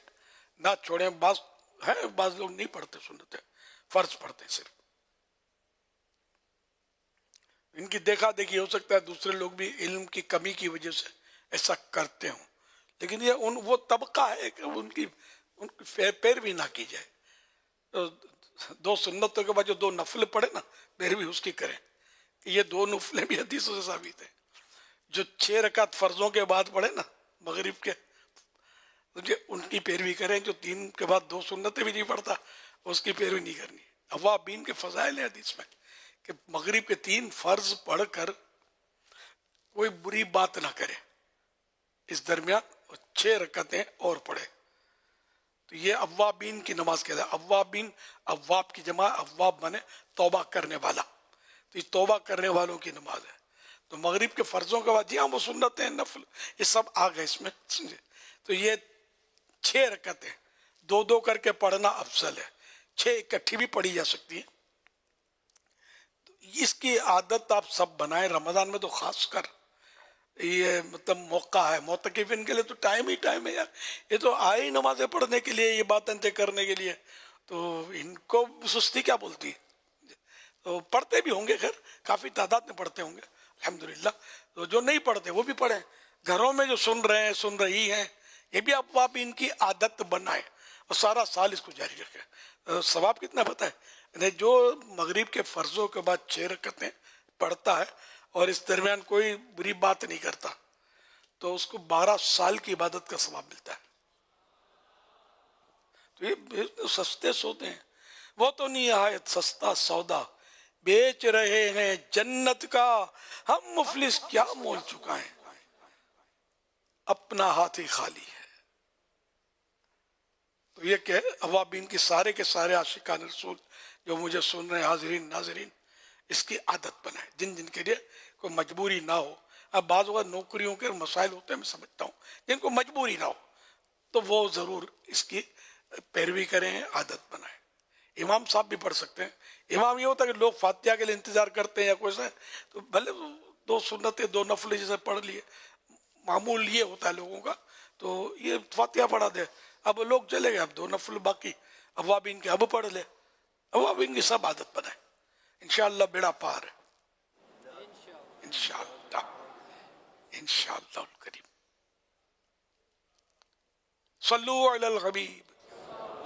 نہ چھوڑیں. بعض لوگ نہیں پڑھتے سنتیں، فرض پڑھتے ہیں صرف. ان کی دیکھا دیکھی ہو سکتا ہے دوسرے لوگ بھی علم کی کمی کی وجہ سے ایسا کرتے ہوں، لیکن یہ وہ طبقہ ہے کہ ان کی پیروی نہ کی جائے. تو 2 سنتوں کے بعد جو 2 نفل پڑھے نا، پیروی اس کی کریں. کہ یہ 2 نفلیں بھی حدیثوں سے ثابت ہیں. جو 6 رکعت فرضوں کے بعد پڑھے نا مغرب کے، ان کی پیروی کریں. جو 3 کے بعد 2 سنتیں بھی نہیں پڑھتا اس کی پیروی نہیں کرنی. اوابین کے فضائل ہیں حدیث میں کہ مغرب کے 3 فرض پڑھ کر کوئی بری بات نہ کرے، اس درمیان 6 رکعتیں اور پڑھے. تو یہ اوابین کی نماز کہتا ہے. اوابین، اواب کی جمع، اواب مانے توبہ کرنے والا. تو یہ توبہ کرنے والوں کی نماز ہے. تو مغرب کے فرضوں کے بعد جی ہاں وہ سنتیں نفل یہ سب آ گئے اس میں، سمجھے. تو یہ 6 رکعتیں 2 کر کے پڑھنا افضل ہے. 6 اکٹھی بھی پڑھی جا سکتی ہے. اس کی عادت آپ سب بنائیں. رمضان میں تو خاص کر یہ مطلب موقع ہے، معتکفین کے لیے تو ٹائم ہی ٹائم ہے یار. یہ تو آئے ہی نمازیں پڑھنے کے لیے، یہ باتیں کرنے کے لیے، تو ان کو سستی کیا بولتی ہے. تو پڑھتے بھی ہوں گے، خیر کافی تعداد میں پڑھتے ہوں گے الحمدللہ. تو جو نہیں پڑھتے وہ بھی پڑھیں. گھروں میں جو سن رہے ہیں، سن رہی ہیں، یہ بھی آپ ان کی عادت بنائیں اور سارا سال اس کو جاری رکھیں. ثواب کتنا پتہ ہے، جو مغرب کے فرضوں کے بعد 6 رکعتیں پڑھتا ہے اور اس درمیان کوئی بری بات نہیں کرتا تو اس کو 12 سال کی عبادت کا ثواب ملتا ہے. تو یہ سستے سودے ہیں. وہ تو نہایت سستا سودا بیچ رہے ہیں جنت کا، ہم مفلس کیا مول چکائیں، اپنا ہاتھ ہی خالی ہے. تو یہ کہ اوابین کی سارے کے سارے عاشقان رسول جو مجھے سن رہے ہیں، حاضرین ناظرین، اس کی عادت بنائیں جن جن کے لیے کوئی مجبوری نہ ہو. اب بعض اوقات نوکریوں کے مسائل ہوتے ہیں، میں سمجھتا ہوں، جن کو مجبوری نہ ہو تو وہ ضرور اس کی پیروی کریں، عادت بنائیں. امام صاحب بھی پڑھ سکتے ہیں. امام یہ ہوتا ہے کہ لوگ فاتحہ کے لیے انتظار کرتے ہیں یا کوئی سا، تو بھلے 2 سنتیں 2 نفل جیسے پڑھ لیے، معمول یہ ہوتا ہے لوگوں کا، تو یہ فاتحہ پڑھا دے. اب لوگ چلے گئے، اب 2 نفل باقی اوابین کے اب پڑھ لے. اوابین کی سب عادت بنائیں، انشاءاللہ بیڑا پار ہے، انشاءاللہ انشاءاللہ الکریم. صلو علی الحبیب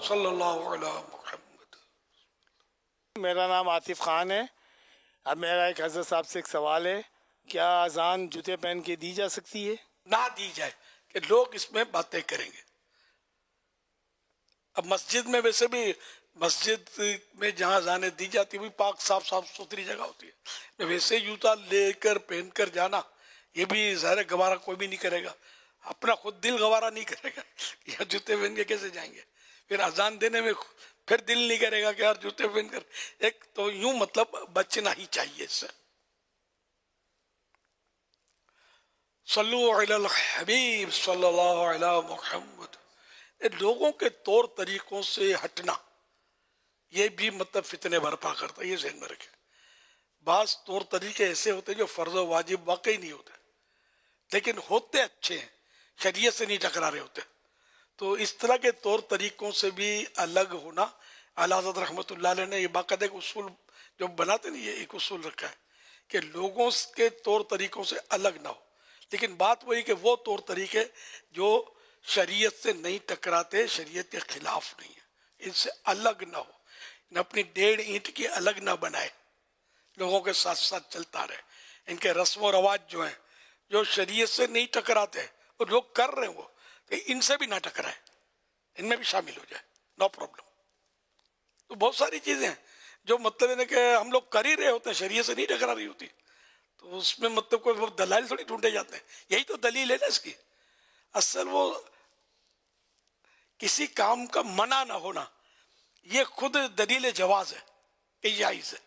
صلی اللہ علی محمد. میرا نام عاطف خان ہے. اب میرا ایک حضرت صاحب سے ایک سوال ہے، کیا اذان جوتے پہن کے دی جا سکتی ہے؟ نہ دی جائے کہ لوگ اس میں باتیں کریں گے. اب مسجد میں ویسے بھی، مسجد میں جہاں اذانیں دی جاتی وہ پاک صاف ستھری جگہ ہوتی ہے. ویسے جوتا لے کر پہن کر جانا یہ بھی ظاہر گوارا کوئی بھی نہیں کرے گا. اپنا خود دل گوارا نہیں کرے گا، یا جوتے پہن کے کیسے جائیں گے. پھر اذان دینے میں پھر دل نہیں کرے گا کہ یار جوتے پہن کر. ایک تو یوں مطلب بچنا ہی چاہیے اس سے. صلو علی الحبیب صلی اللہ علی محمد. لوگوں کے طور طریقوں سے ہٹنا یہ بھی مطلب فتنے برپا کرتا ہے، یہ ذہن میں رکھیں. بعض طور طریقے ایسے ہوتے ہیں جو فرض و واجب واقعی نہیں ہوتے، لیکن ہوتے اچھے ہیں، شریعت سے نہیں ٹکرا رہے ہوتے. تو اس طرح کے طور طریقوں سے بھی الگ ہونا. اعلیٰ حضرت رحمۃ اللہ علیہ نے یہ باقاعدہ ایک اصول جو بناتے نہیں، یہ ایک اصول رکھا ہے کہ لوگوں کے طور طریقوں سے الگ نہ ہو. لیکن بات وہی کہ وہ طور طریقے جو شریعت سے نہیں ٹکراتے، شریعت کے خلاف نہیں ہے، ان سے الگ نہ ہو، ان اپنی 1.5 اینٹ کی الگ نہ بنائے، لوگوں کے ساتھ ساتھ چلتا رہے. ان کے رسم و رواج جو ہیں جو شریعت سے نہیں ٹکراتے اور لوگ کر رہے ہیں وہ، تو ان سے بھی نہ ٹکرائے، ان میں بھی شامل ہو جائے، نو پرابلم. تو بہت ساری چیزیں ہیں جو مطلب ہے کہ ہم لوگ کر ہی رہے ہوتے ہیں، شریعت سے نہیں ٹکرا رہی ہوتی، تو اس میں مطلب کوئی دلائل تھوڑی ڈھونڈے جاتے ہیں. یہی تو دلیل ہے نا اس کی. اصل وہ کسی کام کا منع نہ ہونا یہ خود دلیل جواز ہے کہ جائز ہے.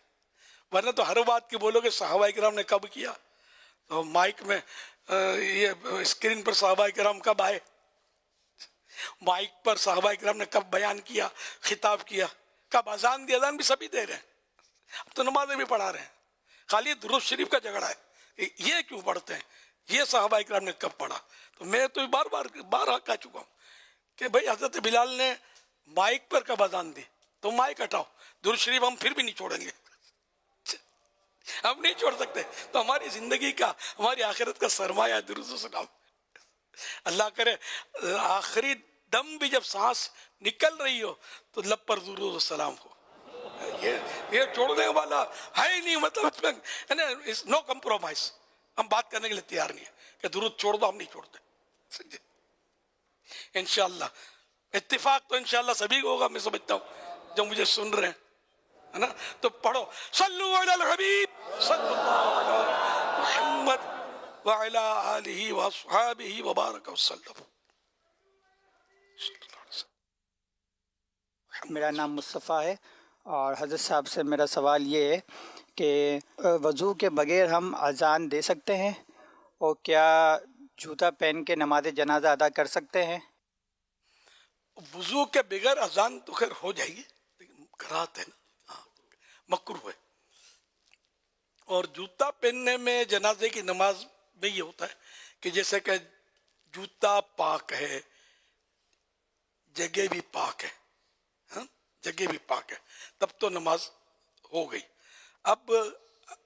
ورنہ تو ہر بات کی بولو کہ صحابہ کرام نے کب کیا، تو مائک میں یہ اسکرین پر صحابہ کرام کب آئے، مائک پر صحابہ کرام نے کب بیان کیا، خطاب کیا، کب اذان دی. اذان بھی سبھی دے رہے ہیں، اب تو نمازیں بھی پڑھا رہے ہیں. خالی درود شریف کا جھگڑا ہے کہ یہ کیوں پڑھتے ہیں، یہ صحابہ کرام نے کب پڑھا. تو میں تو بار کہہ چکا ہوں کہ بھئی حضرت بلال نے مائک پر کب اذان دی، تو مائک ہٹاؤ، درود شریف ہم پھر بھی نہیں چھوڑیں گے، ہم نہیں چھوڑ سکتے. تو ہماری زندگی کا، ہماری آخرت کا سرمایہ درود و سلام. اللہ کرے آخری دم بھی جب سانس نکل رہی ہو تو لب پر درود و سلام ہو. یہ چھوڑنے والا ہے ہی نہیں، مطلب نو کمپرومائز. ہم بات کرنے کے لیے تیار نہیں ہے کہ درود چھوڑ دو، ہم نہیں چھوڑتے. انشاءاللہ اتفاق تو انشاءاللہ سبھی کو ہوگا، میں سمجھتا ہوں جو مجھے سن رہے ہیں، ہے نا. تو پڑھو صلو علی الحبیب صلی اللہ علی محمد وعلی آلہ واصحابہ وبارک وسلم. میرا نام مصطفیٰ ہے، اور حضرت صاحب سے میرا سوال یہ ہے کہ وضو کے بغیر ہم اذان دے سکتے ہیں، اور کیا جوتا پہن کے نماز جنازہ ادا کر سکتے ہیں؟ وضو کے بغیر اذان تو خیر ہو جائے گی، لیکن کراہت ہے نا، مکروہ ہے. اور جوتا پہننے میں جنازے کی نماز میں یہ ہوتا ہے کہ جیسے کہ جوتا پاک ہے، جگہ بھی پاک ہے، جگہ بھی پاک ہے، تب تو نماز ہو گئی. اب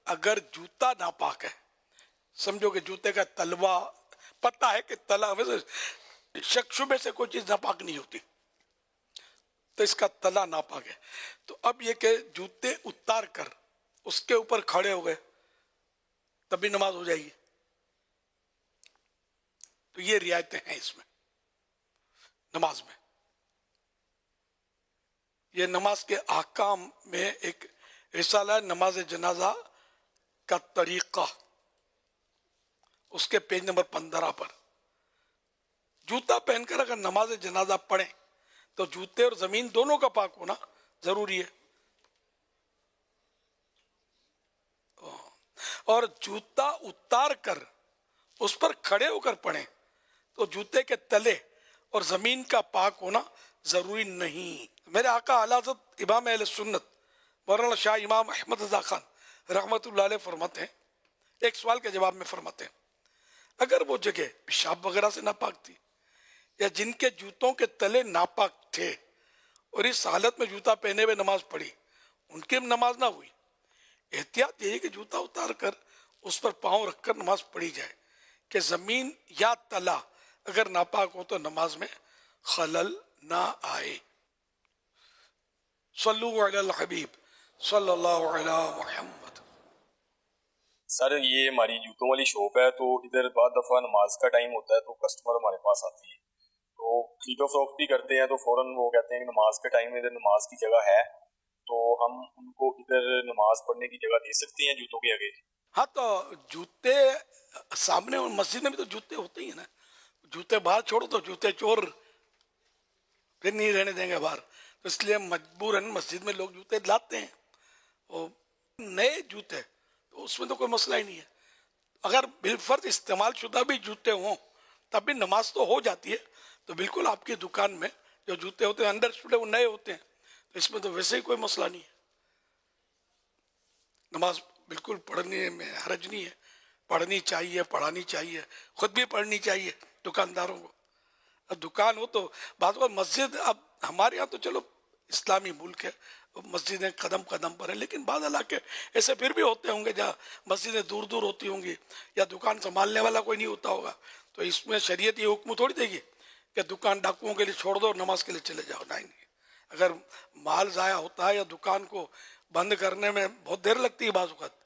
اگر جوتا ناپاک ہے، سمجھو کہ جوتے کا تلوا، پتہ ہے کہ تلا ویسے شک شبے سے کوئی چیز ناپاک نہیں ہوتی، تو اس کا تلا ناپاک ہے، تو اب یہ کہ جوتے اتار کر اس کے اوپر کھڑے ہو گئے تب بھی نماز ہو جائے گی. تو یہ رعایتیں ہیں اس میں نماز میں. یہ نماز کے احکام میں ایک رسالہ ہے نماز جنازہ کا طریقہ، اس کے پیج نمبر 15 پر. جوتا پہن کر اگر نماز جنازہ پڑھیں تو جوتے اور زمین دونوں کا پاک ہونا ضروری ہے. اور جوتا اتار کر اس پر کھڑے ہو کر پڑھیں تو جوتے کے تلے اور زمین کا پاک ہونا ضروری نہیں. میرے آقا اعلیٰ حضرت امام اہل سنت مولانا شاہ امام احمد رضا خان رحمت اللہ علیہ فرماتے ہیں، ایک سوال کے جواب میں فرماتے ہیں، اگر وہ جگہ پیشاب وغیرہ سے ناپاک تھی یا جن کے جوتوں کے تلے ناپاک تھے اور اس حالت میں جوتا پہنے ہوئے نماز پڑھی، ان کی نماز نہ ہوئی. احتیاط یہ ہے کہ جوتا اتار کر اس پر پاؤں رکھ کر نماز پڑھی جائے کہ زمین یا تلا اگر ناپاک ہو تو نماز میں خلل نہ آئے. صلو علی الحبیب صلی اللہ علی محمد. سر یہ ہماری جوتوں والی شاپ ہے، تو ادھر بعض دفعہ نماز کا ٹائم ہوتا ہے تو کسٹمر ہمارے پاس آتے ہیں، تو خرید و فروخت بھی کرتے ہیں، تو فوراً وہ کہتے ہیں کہ نماز کے ٹائم میں ادھر نماز کی جگہ ہے، تو ہم ان کو ادھر نماز پڑھنے کی جگہ دے سکتے ہیں جوتوں کے آگے؟ ہاں، تو جوتے سامنے مسجد میں بھی تو جوتے ہوتے ہی ہیں نا. جوتے باہر چھوڑو تو جوتے چور پھر نہیں رہنے دیں گے باہر، تو اس لیے مجبوراً مسجد میں لوگ جوتے لاتے ہیں. اور نئے جوتے تو اس میں تو کوئی مسئلہ ہی نہیں ہے. اگر بالفرض استعمال شدہ بھی جوتے ہوں تب بھی نماز تو ہو جاتی ہے. تو بالکل آپ کی دکان میں جو جوتے ہوتے ہیں انڈر شوڈے وہ نئے ہوتے ہیں، تو اس میں تو ویسے ہی کوئی مسئلہ نہیں ہے. نماز بالکل پڑھنے میں حرج نہیں ہے، پڑھنی چاہیے، پڑھانی چاہیے، خود بھی پڑھنی چاہیے دکانداروں کو. اب دکان ہو تو بعض اوقات مسجد، اب ہمارے یہاں تو چلو اسلامی ملک ہے، مسجدیں قدم قدم پر ہیں، لیکن بعض علاقے ایسے پھر بھی ہوتے ہوں گے جہاں مسجدیں دور دور ہوتی ہوں گی یا دکان سنبھالنے والا کوئی نہیں ہوتا ہوگا. تو اس میں شریعت یہ حکم تھوڑی دے گی کہ کہ دکان ڈاکوؤں کے لیے چھوڑ دو اور نماز کے لیے چلے جاؤ. نہیں. اگر مال ضائع ہوتا ہے یا دکان کو بند کرنے میں بہت دیر لگتی ہے بعض اوقات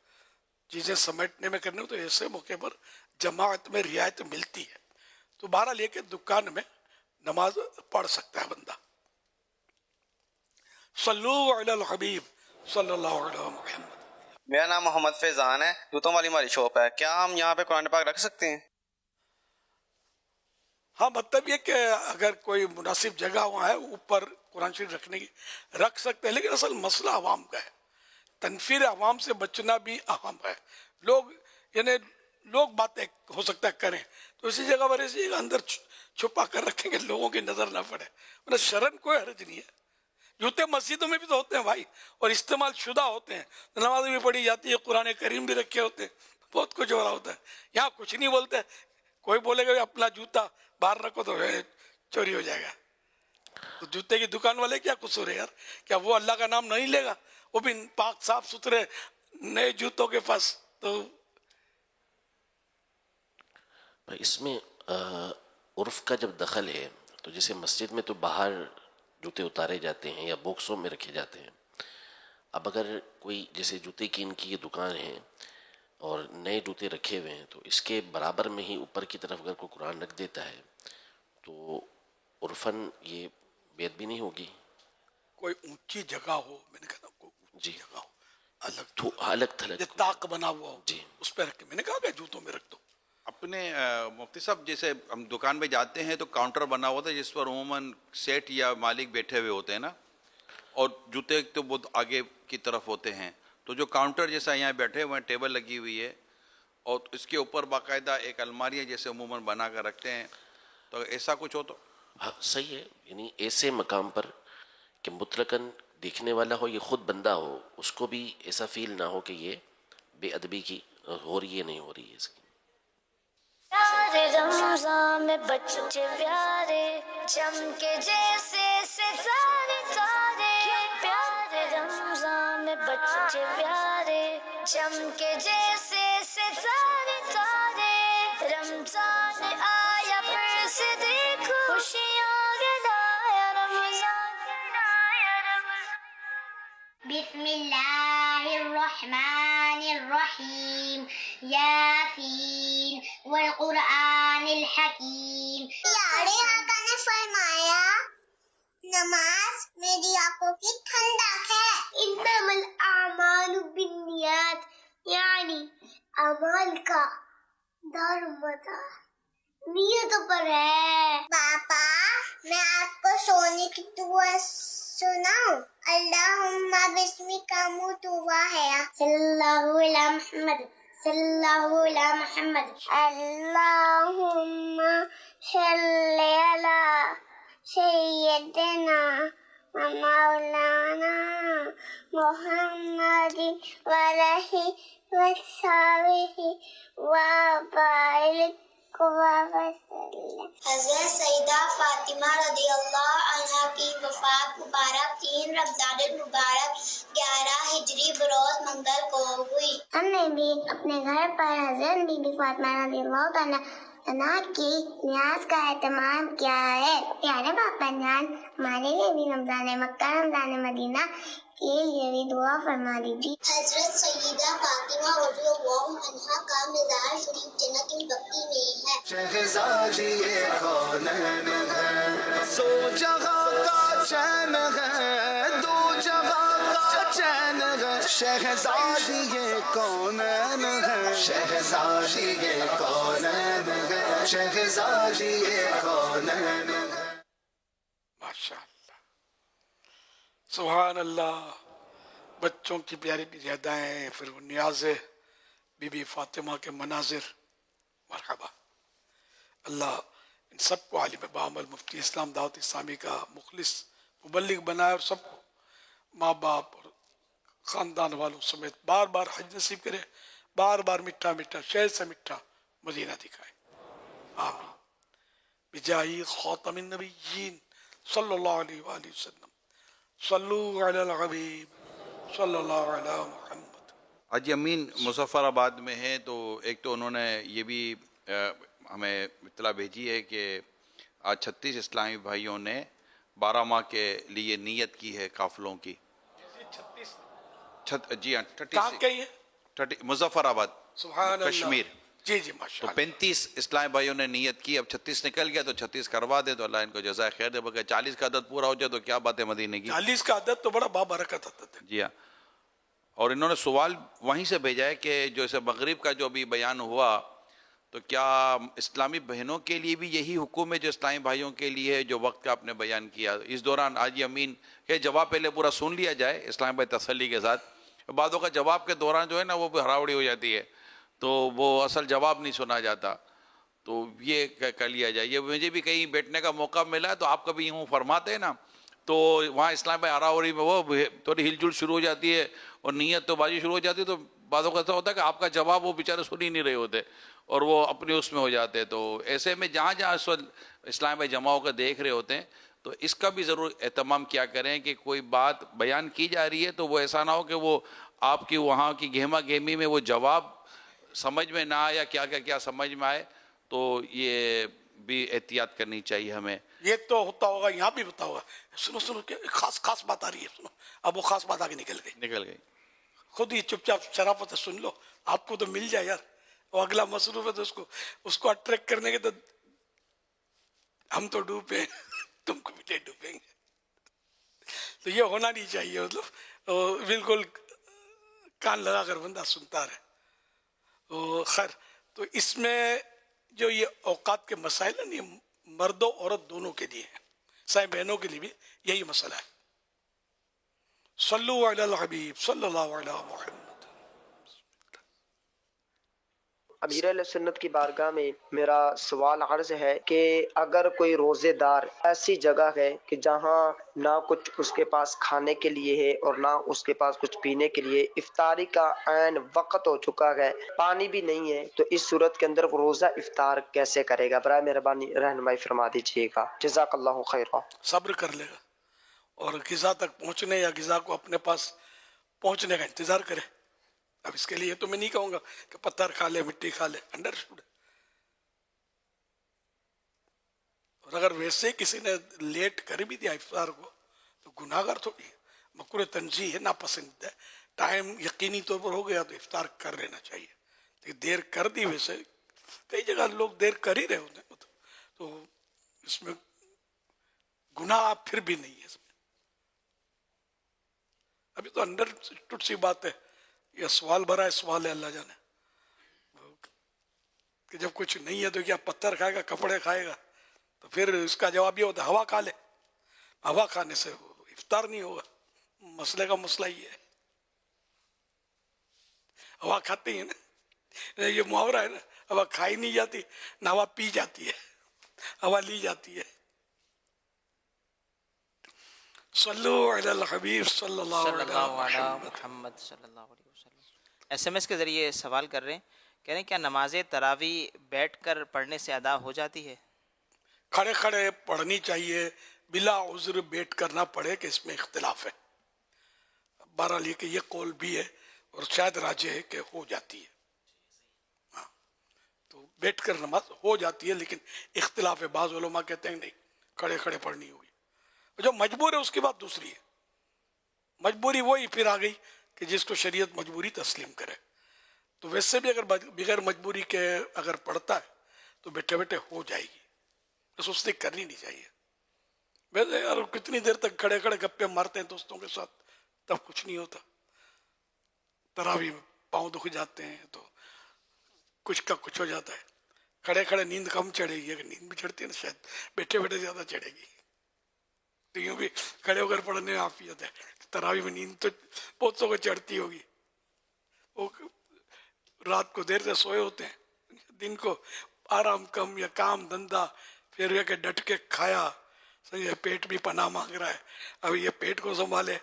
چیزیں سمیٹنے میں کرنے میں، تو ایسے موقع پر جماعت میں رعایت ملتی ہے. تو بہرحال لے کے دکان میں نماز پڑھ سکتا ہے بندہ. صلو علی الحبیب صلی اللہ علیہ محمد. میرا نام محمد فیضان ہے، جوتوں والی ہماری شاپ ہے. کیا ہم یہاں پہ قرآن پاک رکھ سکتے ہیں؟ ہاں، مطلب یہ کہ اگر کوئی مناسب جگہ وہاں ہے اوپر قرآن شریف رکھنے کی رکھ سکتے ہیں، لیکن اصل مسئلہ عوام کا ہے. تنفیر عوام سے بچنا بھی اہم ہے. لوگ باتیں ہو سکتا ہے کریں، تو اسی جگہ پر اسی جگہ اندر چھپا کر رکھیں گے لوگوں کی نظر نہ پڑے. مطلب شرن کوئی حرج نہیں ہے. جوتے مسجدوں میں بھی تو ہوتے ہیں بھائی، اور استعمال شدہ ہوتے ہیں، نماز بھی پڑھی جاتی ہے، قرآن کریم بھی رکھے ہوتے ہیں، بہت کچھ ہو رہا ہوتا ہے. یہاں کچھ نہیں بولتے. کوئی بولے گا اپنا جوتا باہر رکھو تو چوری ہو جائے گا. تو جوتے کی دکان والے کیا قصور ہے یار؟ کیا وہ اللہ کا نام نہیں لے گا؟ وہ بھی پاک صاف ستھرے نئے جوتوں کے پاس. تو اس میں عرف کا جب دخل ہے تو جیسے مسجد میں تو باہر جوتے اتارے جاتے ہیں یا باکسوں میں رکھے جاتے ہیں. اب اگر کوئی جیسے جوتے کی ان کی یہ دکان ہے اور نئے جوتے رکھے ہوئے ہیں، تو اس کے برابر میں ہی اوپر کی طرف اگر کوئی قرآن رکھ دیتا ہے تو عرفاً یہ بیعت بھی نہیں ہوگی. کوئی اونچی جگہ ہو، میں نے کہا کوئی اونچی جگہ ہو، الگ تھلگ طاق بنا ہوا ہو، جی اس پہ رکھ کے، میں نے کہا کہ جوتوں میں رکھ دو. اپنے مفتی صاحب جیسے ہم دکان میں جاتے ہیں تو کاؤنٹر بنا ہوا تھا جس پر عموماً سیٹ یا مالک بیٹھے ہوئے ہوتے ہیں نا، اور جوتے تو بہت آگے کی طرف ہوتے ہیں. تو جو کاؤنٹر جیسا یہاں بیٹھے ہوئے ہیں، ٹیبل لگی ہوئی ہے اور اس کے اوپر باقاعدہ ایک الماری ہے جیسے عموماً بنا کر رکھتے ہیں، تو ایسا کچھ ہو تو ہاں صحیح ہے. یعنی ایسے مقام پر کہ مطلقاً دیکھنے والا ہو، یہ خود بندہ ہو، اس کو بھی ایسا فیل نہ ہو کہ یہ بے ادبی کی ہو رہی ہے، نہیں ہو رہی ہے اس کی. پیارے رمضان میں بچے پیارے چمکے جیسے ستارے تارے. پیارے رمضان میں بچے پیارے چمکے جیسے ستارے تارے. رمضان آیا پھر سے دیکھو خوشیاں گدایا رمضان. بسم اللہ الرحمن الرحیم. یاسین والقرآن الحکیم. پیارے آقا نے فرمایا نماز میری آنکھوں کی ٹھنڈک ہے. انما الاعمال بالنیات، یعنی اعمال کا دار مدار نیتوں پر ہے. پاپا میں آپ کو سونے کی دعا سناؤں؟ اللہم بسمک اموت واحیا. صلی اللہ علیہ محمد صلی اللہ علیہ محمد. اللہم صلی علی سیدنا و مولانا محمد وعلیہ وصحبہ وبارک وسلم. حضرت سیدہ فاطمہ رضی اللہ عنہ کی وفات مبارک 3 رمضان المبارک 11 ہجری بروز منگل کو ہوئی. ہم نے بھی اپنے گھر پر حضرت بی بی فاطمہ رضی اللہ عنہ کی نیاز کا اہتمام کیا ہے. پیارے باپا جان ہمارے لیے بھی رمضان مکہ رمضان مدینہ کے لیے بھی دعا فرما دیجیے. حضرت سیدہ فاطمہ رضی اللہ عنہا کا مزار شریف جنت البقیع میں ہے. شہزادی کونین ہے، سو جہاں کا چین ہے، دو جہاں کا چین ہے. شہزادی کونین ہے، شہزادی کونین ہے، شہزادی کونین ہے. ماشاء اللہ، سبحان اللہ. بچوں کی پیاری پیاری ادائیں، پھر وہ نیاز بی بی فاطمہ کے مناظر. مرحبا. اللہ ان سب کو عالم بعمل مفتی اسلام دعوت اسلامی کا مخلص مبلغ بنائے، اور سب کو ماں باپ اور خاندان والوں سمیت بار بار حج نصیب کرے، بار بار میٹھا میٹھا شہر سے میٹھا مدینہ دکھائے. آمین. بجاہ خاتم النبیین صلی اللہ علیہ وآلہ وسلم. صلو علی الحبیب صلی اللہ علی محمد. حاجی امین مظفر آباد میں ہیں، تو ایک تو انہوں نے یہ بھی ہمیں اطلاع بھیجی ہے کہ آج 36 اسلامی بھائیوں نے 12 ماہ کے لیے نیت کی ہے قافلوں کی. جی ہاں 36 مظفر آباد کشمیر. جی جی ماشاء تو 35 اسلامی بھائیوں نے نیت کی. اب 36 نکل گیا تو 36 کروا دے تو اللہ ان کو جزائے خیر دے. بلکہ 40 کا عدد پورا ہو جائے تو کیا بات ہے مدینے کی. 40 کا عدد تو بڑا بابرکت عدد ہے. جی ہاں. اور انہوں نے سوال وہیں سے بھیجا ہے کہ جو اسے مغرب کا جو بھی بیان ہوا تو کیا اسلامی بہنوں کے لیے بھی یہی حکم ہے جو اسلامی بھائیوں کے لیے ہے جو وقت کا آپ نے بیان کیا. اس دوران حاجی امین کہ جواب پہلے پورا سن لیا جائے اسلامی بھائی تسلی کے ساتھ. بعدوں کا جواب کے دوران جو ہے نا وہ ہراوڑی ہو جاتی ہے تو وہ اصل جواب نہیں سنا جاتا. تو یہ کر لیا جائے. یہ مجھے بھی کہیں بیٹھنے کا موقع ملا ہے تو آپ کبھی یوں فرماتے ہیں نا تو وہاں اسلام بھائی ہراوڑی میں وہ تھوڑی ہل جل شروع ہو جاتی ہے اور نیت تو بازی شروع ہو جاتی ہے. تو بعضوں کا ایسا ہوتا ہے کہ آپ کا جواب وہ بیچارے سن ہی نہیں رہے ہوتے اور وہ اپنے اس میں ہو جاتے. تو ایسے میں جہاں جہاں اس وقت اسلام بھائی جماعوں کا دیکھ رہے ہوتے ہیں تو اس کا بھی ضرور اہتمام کیا کریں کہ کوئی بات بیان کی جا رہی ہے تو وہ ایسا نہ ہو کہ وہ آپ کی وہاں کی گہما گہمی میں وہ جواب سمجھ میں نہ آئے یا کیا سمجھ میں آئے. تو یہ بھی احتیاط کرنی چاہیے ہمیں. یہ تو ہوتا ہوگا یہاں بھی ہوتا ہوگا. سنو کہ خاص بات آ رہی ہے. سنو اب وہ خاص بات آگے نکل گئی. خود ہی چپ چاپ شرافت سے سن لو. آپ کو تو مل جائے یار. وہ اگلا مصروف ہے تو اس کو اٹریکٹ کرنے کے تو ہم تو ڈوبے تم کو بھی ڈوبیں گے. تو یہ ہونا نہیں چاہیے. مطلب بالکل کان لگا کر بندہ سنتا رہے. خیر تو اس میں جو یہ اوقات کے مسائل ہیں یہ مرد و عورت دونوں کے لیے ہیں. سائیں بہنوں کے لیے بھی یہی مسئلہ ہے. صلو علی الحبیب صلی اللہ علیہ محمد. امیر اہل سنت کی بارگاہ میں میرا سوال عرض ہے کہ اگر کوئی روزے دار ایسی جگہ ہے کہ جہاں نہ کچھ اس کے پاس کھانے کے لیے ہے اور نہ اس کے پاس کچھ پینے کے لیے، افطاری کا عین وقت ہو چکا ہے، پانی بھی نہیں ہے، تو اس صورت کے اندر وہ روزہ افطار کیسے کرے گا؟ برائے مہربانی رہنمائی فرما دیجیے گا. جزاک اللہ خیرا. صبر کر لے گا اور غذا تک پہنچنے یا غذا کو اپنے پاس پہنچنے کا انتظار کرے. اب اس کے لیے تو میں نہیں کہوں گا کہ پتھر کھا لے مٹی کھا لے. انڈرسٹوڈ. اور اگر ویسے کسی نے لیٹ کر بھی دیا افطار کو تو گناہ گار تھوڑی ہے. مکروہ تنزیہ ہے، ناپسند ہے. ٹائم یقینی طور پر ہو گیا تو افطار کر لینا چاہیے. لیکن دیر کر دی، ویسے کئی جگہ لوگ دیر کر ہی رہے ہوتے ہیں تو اس میں گناہ پھر بھی نہیں ہے. ابھی تو انڈرسٹوڈ سی بات ہے. یہ سوال بھرا ہے، سوال ہے اللہ جانے کہ جب کچھ نہیں ہے تو کیا پتھر کھائے گا، کپڑے کھائے گا؟ تو پھر اس کا جواب یہ ہوتا ہے ہوا کھا لے. ہوا کھانے سے افطار نہیں ہوگا. مسئلے کا مسئلہ یہ ہے. ہوا کھاتے ہیں نا، یہ محاورہ ہے نا، ہوا کھائی نہیں جاتی نہ ہوا پی جاتی ہے، ہوا لی جاتی ہے. صلو علی الحبیب صلی اللہ علیہ محمد صلی اللہ علیہ وسلم. ایس ایم ایس کے ذریعے سوال کر رہے ہیں، کہہ رہے ہیں کیا نماز تراویح بیٹھ کر پڑھنے سے ادا ہو جاتی ہے؟ کھڑے کھڑے پڑھنی چاہیے، بلا عذر بیٹھ کر نہ پڑھے کہ اس میں اختلاف ہے. بہرحال یہ کہ یہ قول بھی ہے اور شاید راجح ہے کہ ہو جاتی ہے. ہاں تو بیٹھ کر نماز ہو جاتی ہے، لیکن اختلاف ہے. بعض علماء کہتے ہیں نہیں کھڑے کھڑے پڑھنی ہوگی. جو مجبور ہے اس کی بات دوسری ہے. مجبوری وہی پھر آ گئی کہ جس کو شریعت مجبوری تسلیم کرے. تو ویسے بھی اگر بغیر مجبوری کے اگر پڑھتا ہے تو بیٹھے بیٹھے ہو جائے گی. سستی کرنی نہیں چاہیے. ویسے یار کتنی دیر تک کھڑے کھڑے گپے مارتے ہیں دوستوں کے ساتھ، تب کچھ نہیں ہوتا. تراویح میں پاؤں دکھ جاتے ہیں تو کچھ کا کچھ ہو جاتا ہے. کھڑے کھڑے نیند کم چڑھے گی. اگر نیند بھی چڑھتی ہے نا شاید بیٹھے بیٹھے زیادہ چڑھے گی. تو یوں بھی کھڑے ہو کر پڑھنے میں عافیت ہے. تراویح میں نیند تو بہت سو کو چڑھتی ہوگی. وہ رات کو دیر سے سوئے ہوتے ہیں، دن کو آرام کم یا کام دھندا، پھر یہ کہ ڈٹ کے کھایا، یہ پیٹ بھی پناہ مانگ رہا ہے. اب یہ پیٹ کو سنبھالے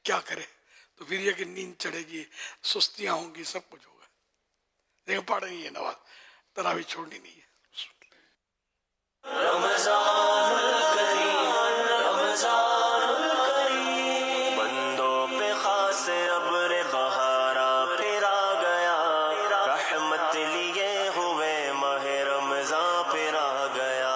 کیا کرے؟ تو پھر یہ کہ نیند چڑھے گی، سستیاں ہوں گی، سب کچھ ہوگا. لیکن پڑھنی ہے نماز، تراویح چھوڑنی نہیں ہے. رمضان الکریم رمضان الکریم، بندوں پہ خاص ابر بہارا پھر آ گیا، رحمت لیے ہوئے ماہ رمضان پھر آ گیا.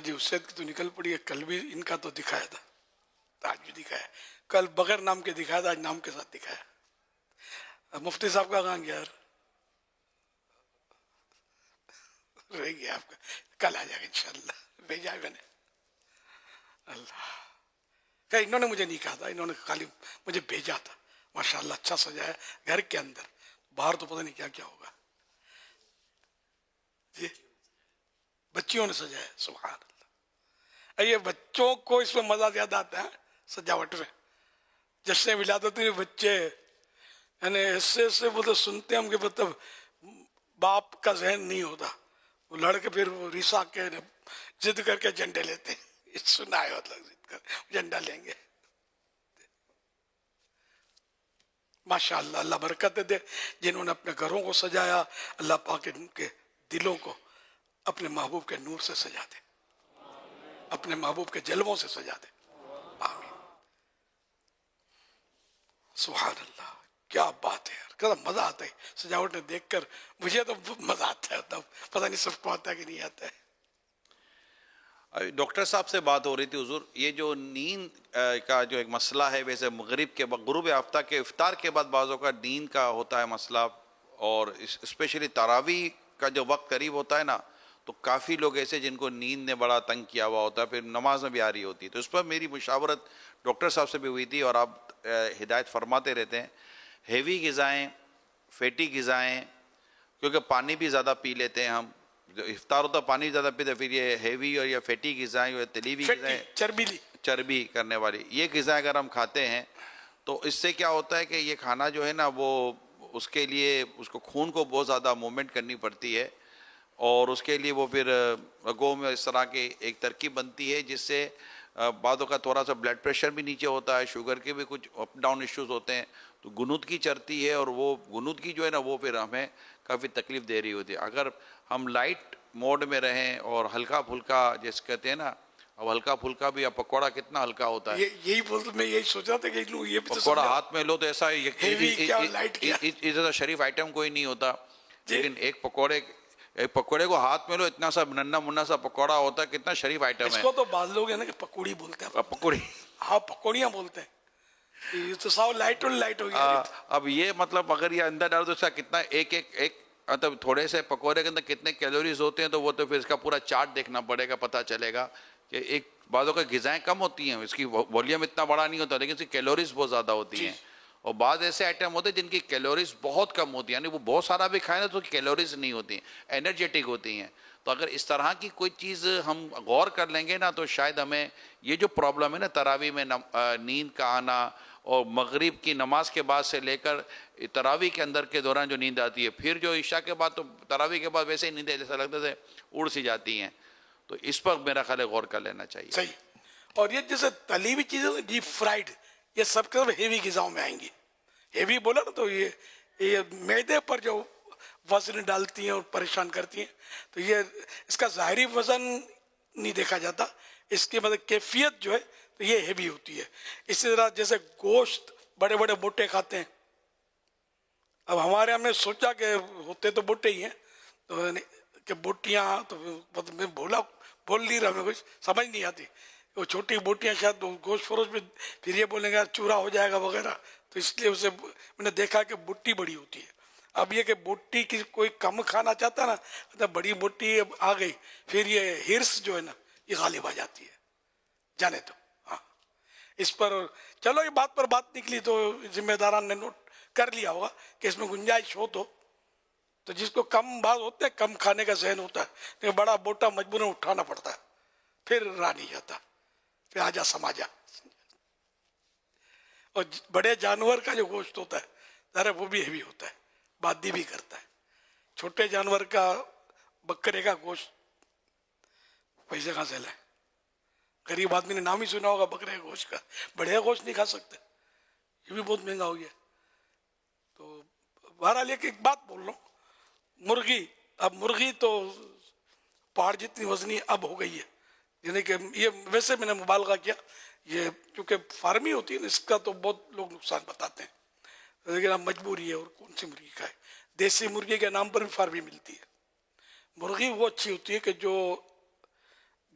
حاجی حسین کی تو نکل پڑی ہے، کل بھی ان کا تو دکھایا تھا، آج بھی دکھایا، کل بغیر نام کے دکھایا تھا، آج نام کے ساتھ دکھایا۔ مفتی صاحب کا کہاں گیا؟ رہ گیا آپ کا، کل آ جائے گا انشاءاللہ، بھیجا ہے میں نے۔ اللہ کہ انہوں نے مجھے نہیں کہا تھا، انہوں نے خالی مجھے بھیجا تھا۔ ماشاءاللہ اچھا سجا ہے گھر کے اندر، باہر تو پتہ نہیں کیا کیا ہوگا جی، بچیوں نے سجایا، سبحان اللہ۔ یہ بچوں کو اس میں مزہ زیادہ آتا ہے سجاوٹ میں، جشن ولادت میں بچے یعنی ایسے ایسے مطلب سنتے ہیں ہم کہ مطلب باپ کا ذہن نہیں ہوتا، وہ لڑکے پھر وہ ریسا کے ضد کر کے جھنڈے لیتے ہیں، سنا ہے مطلب ضد کر جھنڈا لیں گے۔ ماشاءاللہ اللہ برکت دے جنہوں نے اپنے گھروں کو سجایا، اللہ پاک ان کے دلوں کو اپنے محبوب کے نور سے سجا دے، اپنے محبوب کے جلووں سے سجا دے، آمین۔ سبحان اللہ، کیا بات ہے یار، کیا مزہ آتا ہے سجاوٹ میں دیکھ کر، مجھے تو مزہ آتا ہے، پتہ نہیں سب کو آتا ہے کہ نہیں آتا ہے۔ ڈاکٹر صاحب سے بات ہو رہی تھی حضور، یہ جو نیند کا جو ایک مسئلہ ہے، ویسے مغرب کے غروب آفتہ کے افطار کے بعد بعضوں کا نیند کا ہوتا ہے مسئلہ، اور اسپیشلی تراویح کا جو وقت قریب ہوتا ہے نا، تو کافی لوگ ایسے جن کو نیند نے بڑا تنگ کیا ہوا ہوتا ہے، پھر نماز میں بھی آ رہی ہوتی ہے، تو اس پر میری مشاورت ڈاکٹر صاحب سے بھی ہوئی تھی، اور آپ ہدایت فرماتے رہتے ہیں، ہیوی غذائیں، فیٹی غذائیں، کیونکہ پانی بھی زیادہ پی لیتے ہیں ہم، جو افطار ہوتا ہے پانی زیادہ پیتے، پھر یہ ہیوی اور یا فیٹی غذائیں یا تلیوی غذائیں، چربی کرنے والی یہ غذائیں اگر ہم کھاتے ہیں تو اس سے کیا ہوتا ہے کہ یہ کھانا جو ہے نا وہ اس کے لیے اس کو خون کو بہت زیادہ موومنٹ کرنی پڑتی ہے، اور اس کے لیے وہ پھر رگوں میں اس طرح کی ایک ترکیب بنتی ہے جس سے بعضوں کا تھوڑا سا بلڈ پریشر بھی نیچے ہوتا ہے، شوگر کے بھی کچھ اپ ڈاؤن ایشوز ہوتے ہیں، تو غنودگی چڑھتی ہے، اور وہ غنودگی جو ہے نا وہ پھر ہمیں کافی تکلیف دے رہی ہوتی ہے۔ اگر ہم لائٹ موڈ میں رہیں اور ہلکا پھلکا جیسے کہتے ہیں نا، اب ہلکا پھلکا بھی، اب پکوڑا کتنا ہلکا ہوتا ہے، یہی بولتا، میں یہی سوچ رہا تھا کہ یہ پکوڑا ہاتھ میں لو تو ایسا شریف آئٹم کوئی نہیں ہوتا، لیکن ایک پکوڑے کو ہاتھ میں لو، اتنا سا ننا منا سا پکوڑا ہوتا ہے، کتنا شریف آئٹم ہے۔ اس کو تو بعض لوگ ہیں نا کہ پکوڑی بولتے ہیں، پکوڑی، ہاں پکوڑیاں بولتے ہیں، یہ تو ساؤ لائٹ اور لائٹ ہو گیا۔ اب یہ مطلب اگر یہ اندر ڈالو تو اس کا کتنا ایک مطلب تھوڑے سے پکوڑے کے اندر کتنے کیلوریز ہوتے ہیں، تو وہ تو پھر اس کا پورا چارٹ دیکھنا پڑے گا، پتہ چلے گا کہ ایک بعضوں کا غذائیں کم ہوتی ہیں، اس کی والیوم اتنا بڑا نہیں ہوتا، لیکن اس کی کیلوریز بہت زیادہ ہوتی ہیں، اور بعض ایسے آئٹم ہوتے ہیں جن کی کیلوریز بہت کم ہوتی ہیں، یعنی وہ بہت سارا بھی کھائیں نا تو کیلوریز نہیں ہوتی ہیں، انرجیٹک ہوتی ہیں۔ تو اگر اس طرح کی کوئی چیز ہم غور کر لیں گے نا تو شاید ہمیں یہ جو پرابلم ہے نا تراویح میں نیند کا آنا، اور مغرب کی نماز کے بعد سے لے کر تراویح کے اندر کے دوران جو نیند آتی ہے، پھر جو عشاء کے بعد تو تراویح کے بعد ویسے ہی نیندیں جیسا لگتا ہے اڑ سی جاتی ہیں، تو اس پر میرا خیال ہے غور کر لینا چاہیے۔ صحیح۔ اور یہ جیسے تلی ہوئی چیزیں ڈیپ فرائیڈ، یہ سب کے سب ہیوی غذاؤں میں آئیں گی۔ ہیوی بولا نا تو یہ معدے پر جو وزن ڈالتی ہیں اور پریشان کرتی ہیں، تو یہ اس کا ظاہری وزن نہیں دیکھا جاتا، اس کی مطلب کیفیت جو ہے تو یہ ہیوی ہوتی ہے۔ اسی طرح جیسے گوشت بڑے بڑے موٹے کھاتے ہیں، اب ہمارے ہم نے سوچا کہ ہوتے تو موٹے ہی ہیں، تو کہ بوٹیاں، تو میں بول نہیں رہا، میں کچھ سمجھ نہیں آتی، وہ چھوٹی بوٹیاں شاید گوشت فروش میں پھر یہ بولیں گے چورا ہو جائے گا وغیرہ، تو اس لیے اسے میں نے دیکھا کہ بوٹی بڑی ہوتی ہے۔ اب یہ کہ بوٹی کی کوئی کم کھانا چاہتا نا، تو بڑی بوٹی آ گئی، پھر یہ ہرس جو ہے نا یہ غالب آ جاتی ہے، جانے تو ہاں اس پر چلو یہ بات پر بات نکلی تو ذمہ داران نے نوٹ کر لیا ہوگا کہ اس میں گنجائش ہو تو جس کو کم بات ہوتے ہیں کم کھانے کا ذہن ہوتا ہے، لیکن بڑا موٹا مجبوراً اٹھانا پڑتا ہے، پھر رہا نہیں جاتا، پھر آجا سماجا۔ اور بڑے جانور کا جو گوشت ہوتا ہے ذرا وہ بھی ہیوی ہوتا ہے، بادی بھی کرتا ہے۔ چھوٹے جانور کا بکرے کا گوشت پیسے کہاں سے لائیں؟ غریب آدمی نے نام ہی سنا ہوگا بکرے کا گوشت کا، بڑے گوشت نہیں کھا سکتے، یہ بھی بہت مہنگا ہو گیا۔ تو بہرحال ایک بات بول رہا ہوں، مرغی، اب مرغی تو پہاڑ جتنی وزنی اب ہو گئی ہے، یعنی کہ یہ ویسے میں نے مبالغہ کیا، یہ چونکہ فارمی ہوتی ہے نا، اس کا تو بہت لوگ نقصان بتاتے ہیں، لیکن اب مجبوری ہے، اور کون سی مرغی کھائے؟ دیسی مرغی کے نام پر بھی فارمی ملتی ہے۔ مرغی وہ اچھی ہوتی ہے کہ جو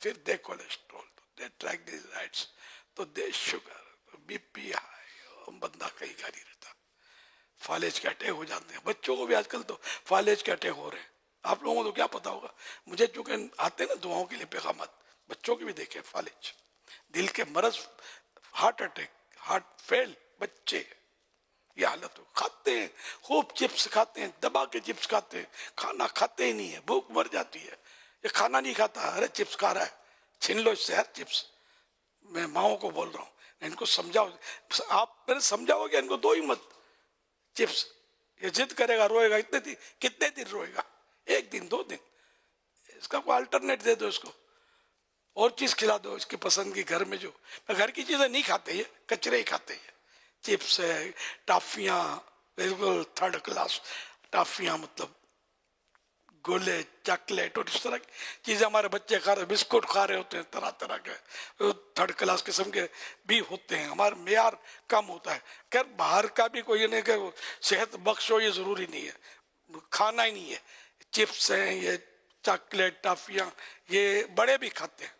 پھر دے کولیسٹرول، تو دے ٹرائگلیسیرائڈز، تو دے شوگر، تو بی پی ہائی، بندہ کہیں کا نہیں رہتا. فالج کے اٹیک ہو جاتے ہیں بچوں کو بھی. آج کل تو فالج کے اٹیک ہو رہے ہیں. آپ لوگوں کو تو کیا پتا ہوگا، مجھے چونکہ آتے ہیں نا دعاؤں کے لیے پیغامات، بچوں کے بھی دیکھیں فالج، دل کے مرض، ہارٹ اٹیک، ہارٹ فیل، بچے یہ حالت ہو. کھاتے ہیں خوب چپس کھاتے ہیں، دبا کے چپس کھاتے ہیں، کھانا کھاتے ہی نہیں ہے، بھوک مر جاتی ہے. یہ کھانا نہیں کھاتا، ارے چپس کھا رہا ہے، چھین لو اس سے ہر چپس. میں ماؤں کو بول رہا ہوں، ان کو سمجھاؤ. آپ میں نے سمجھاؤ کہ ان کو دو ہی مت چپس. یہ ضد کرے گا، روئے گا، کتنے دن روئے گا؟ ایک دن، 2 دن. اس کا کوئی الٹرنیٹ دے دو اس کو، اور چیز کھلا دو اس کی پسند کی. گھر میں جو گھر کی چیزیں نہیں کھاتے، یہ کچرے ہی کھاتے ہیں. چپس ہے، ٹافیاں، بالکل 3rd کلاس ٹافیاں، مطلب گولے، چاکلیٹ اور اس طرح کی چیزیں ہمارے بچے کھا رہے. بسکٹ کھا رہے ہوتے ہیں طرح طرح کے، 3rd کلاس قسم کے بھی ہوتے ہیں. ہمارا معیار کم ہوتا ہے. خیر باہر کا بھی کوئی نہیں کہ صحت بخش ہو، یہ ضروری نہیں ہے، کھانا ہی نہیں ہے. چپس ہیں، یہ چاکلیٹ، ٹافیاں، یہ بڑے بھی کھاتے ہیں،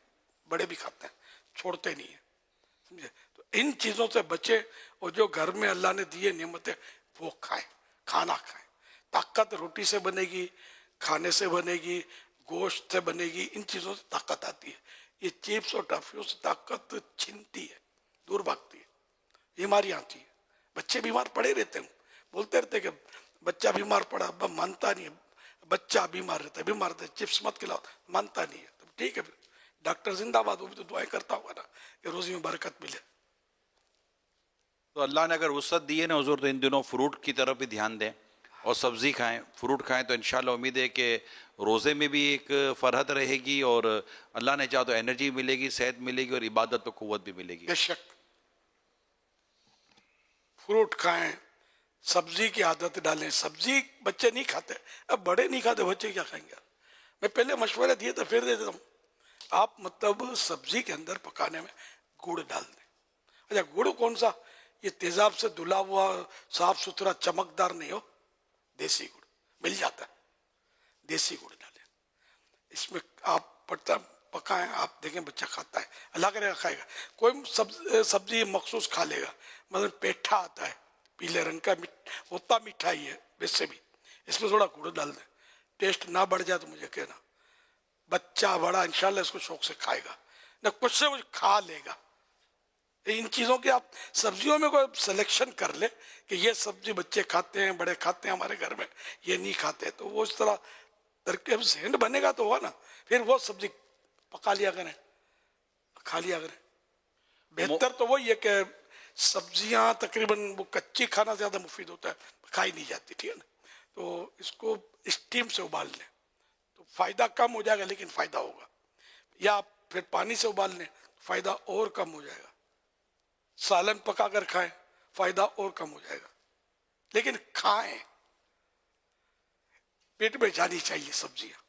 بڑے بھی کھاتے ہیں، چھوڑتے نہیں ہیں. سمجھے؟ تو ان چیزوں سے بچے، اور جو گھر میں اللہ نے دیے نعمتیں وہ کھائیں، کھانا کھائیں. طاقت روٹی سے بنے گی، کھانے سے بنے گی، گوشت سے بنے گی. ان چیزوں سے طاقت آتی ہے. یہ چپس اور ٹافیوں سے طاقت چھنتی ہے، دور بھاگتی ہے، بیماریاں آتی ہے. بچے بیمار پڑے رہتے ہیں، بولتے رہتے کہ بچہ بیمار پڑا، ابا مانتا نہیں ہے. بچہ بیمار رہتا ہے، بیمار رہتا ہے، چپس مت کھلاؤ، مانتا نہیں ہے. تو ٹھیک ہے پھر ڈاکٹر زندہ باد، وہ بھی تو دعائیں کرتا ہوگا نا کہ روزی میں برکت ملے. تو اللہ نے اگر وسعت دی ہے نا حضور، تو ان دنوں فروٹ کی طرف بھی دھیان دیں اور سبزی کھائیں، فروٹ کھائیں. تو انشاءاللہ امید ہے کہ روزے میں بھی ایک فرحت رہے گی، اور اللہ نے چاہا تو انرجی ملے گی، صحت ملے گی، اور عبادت و قوت بھی ملے گی. بے شک فروٹ کھائیں، سبزی کی عادت ڈالیں. سبزی بچے نہیں کھاتے، اب بڑے نہیں کھاتے، بچے کیا کھائیں گے؟ میں پہلے مشورہ دیے تو پھر دے دیتا ہوں. آپ مطلب سبزی کے اندر پکانے میں گڑ ڈال دیں. اچھا گڑ کون سا؟ یہ تیزاب سے دھلا ہوا، صاف ستھرا، چمکدار نہیں ہو، دیسی گڑ مل جاتا ہے، دیسی گڑ ڈالیں اس میں. آپ پکائیں، آپ دیکھیں بچہ کھاتا ہے، اللہ کرے گا کھائے گا. کوئی سبزی مخصوص کھا لے گا، مثلا پیٹھا آتا ہے پیلے رنگ کا، ہوتا میٹھا ہی ہے ویسے بھی، اس میں تھوڑا گڑ ڈال دیں. ٹیسٹ نہ بڑھ جائے تو مجھے کہنا. بچہ بڑا انشاءاللہ اس کو شوق سے کھائے گا، نہ کچھ سے کچھ کھا لے گا. ان چیزوں کی آپ سبزیوں میں کوئی سلیکشن کر لے کہ یہ سبزی بچے کھاتے ہیں، بڑے کھاتے ہیں، ہمارے گھر میں یہ نہیں کھاتے، تو وہ اس طرح ترکیب ذہن بنے گا تو ہوا نا. پھر وہ سبزی پکا لیا کریں، کھا لیا کریں. بہتر تو وہی ہے کہ سبزیاں تقریباً وہ کچی کھانا زیادہ مفید ہوتا ہے، کھائی نہیں جاتی، ٹھیک ہے نا. تو اس کو اسٹیم سے ابال لیں تو فائدہ کم ہو جائے گا لیکن فائدہ ہوگا، یا پھر پانی سے ابال لیں فائدہ اور کم ہو جائے گا. سالن پکا کر کھائیں، فائدہ اور کم ہو جائے گا، لیکن کھائیں. پیٹ میں جانی چاہیے سبزیاں.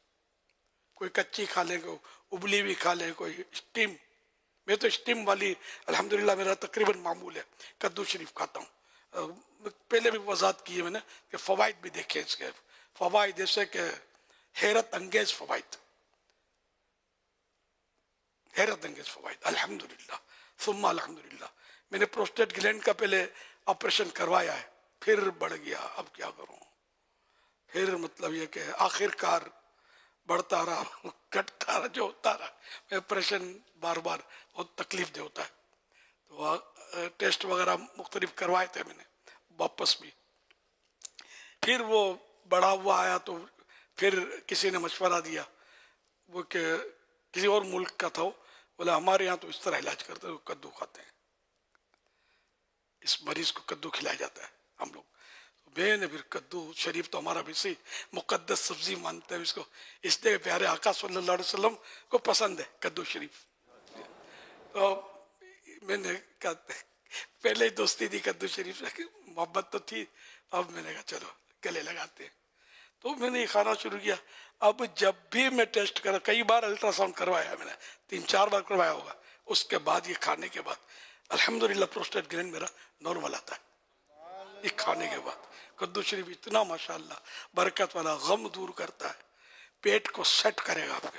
کوئی کچی کھا لیں، کوئی ابلی بھی کھا لیں، کوئی اسٹیم. میں تو اسٹیم والی الحمدللہ میرا تقریباً معمول ہے، کدو شریف کھاتا ہوں. پہلے بھی وضاحت کی ہے میں نے کہ فوائد بھی دیکھیں اس کے. فوائد جیسے کہ حیرت انگیز فوائد، حیرت انگیز فوائد الحمدللہ ثم الحمدللہ. میں نے پروسٹیٹ گلینڈ کا پہلے آپریشن کروایا ہے، پھر بڑھ گیا، اب کیا کروں. پھر مطلب یہ کہ آخر کار بڑھتا رہا، گھٹتا رہا، جو ہوتا رہا. آپریشن بار بار بہت تکلیف دہ ہوتا ہے. تو ٹیسٹ وغیرہ مختلف کروائے تھے میں نے واپس بھی. پھر وہ بڑا ہوا آیا تو پھر کسی نے مشورہ دیا، وہ کہ کسی اور ملک کا تھا، وہ بولا ہمارے یہاں تو اس طرح علاج کرتے ہیں، کدو کھاتے ہیں، اس مریض کو کدو کھلایا جاتا ہے ہم لوگ. میں نے پھر کدو شریف تو ہمارا بھی صحیح مقدس سبزی مانتے ہیں اس کو، اس لیے پیارے آقا صلی اللہ علیہ وسلم کو پسند ہے کدو شریف. تو میں نے کہا پہلے ہی دوستی تھی کدو شریف، محبت تو تھی، اب میں نے کہا چلو گلے لگاتے ہیں. تو میں نے یہ کھانا شروع کیا. اب جب بھی میں ٹیسٹ کرا، کئی بار الٹرا ساؤنڈ کروایا میں نے، 3-4 بار کروایا ہوگا. اس کے بعد یہ کھانے کے بعد الحمدللہ پروسٹیٹ گلینڈ میرا نارمل آتا ہے. یہ کھانے کے بعد کدو شریف اتنا ماشاءاللہ برکت والا، غم دور کرتا ہے، پیٹ کو سیٹ کرے گا آپ کے،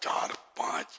4-5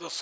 10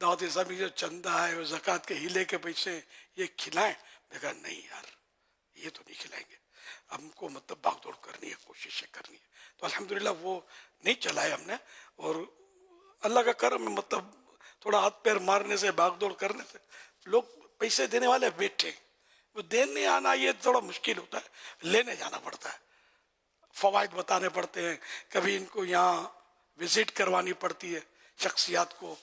دعوت اسلامی جو چندہ ہے وہ زکوٰۃ کے ہیلے کے پیسے یہ کھلائیں. میں کہا نہیں یار یہ تو نہیں کھلائیں گے, ہم کو مطلب بھاگ دوڑ کرنی ہے, کوششیں کرنی ہے. تو الحمدللہ وہ نہیں چلائے ہم نے, اور اللہ کا کرم ہے مطلب تھوڑا ہاتھ پیر مارنے سے بھاگ دوڑ کرنے سے لوگ پیسے دینے والے بیٹھے, وہ دینے آنا یہ تھوڑا مشکل ہوتا ہے, لینے جانا پڑتا ہے, فوائد بتانے پڑتے ہیں, کبھی ان کو یہاں وزٹ کروانی پڑتی ہے شخصیات کو,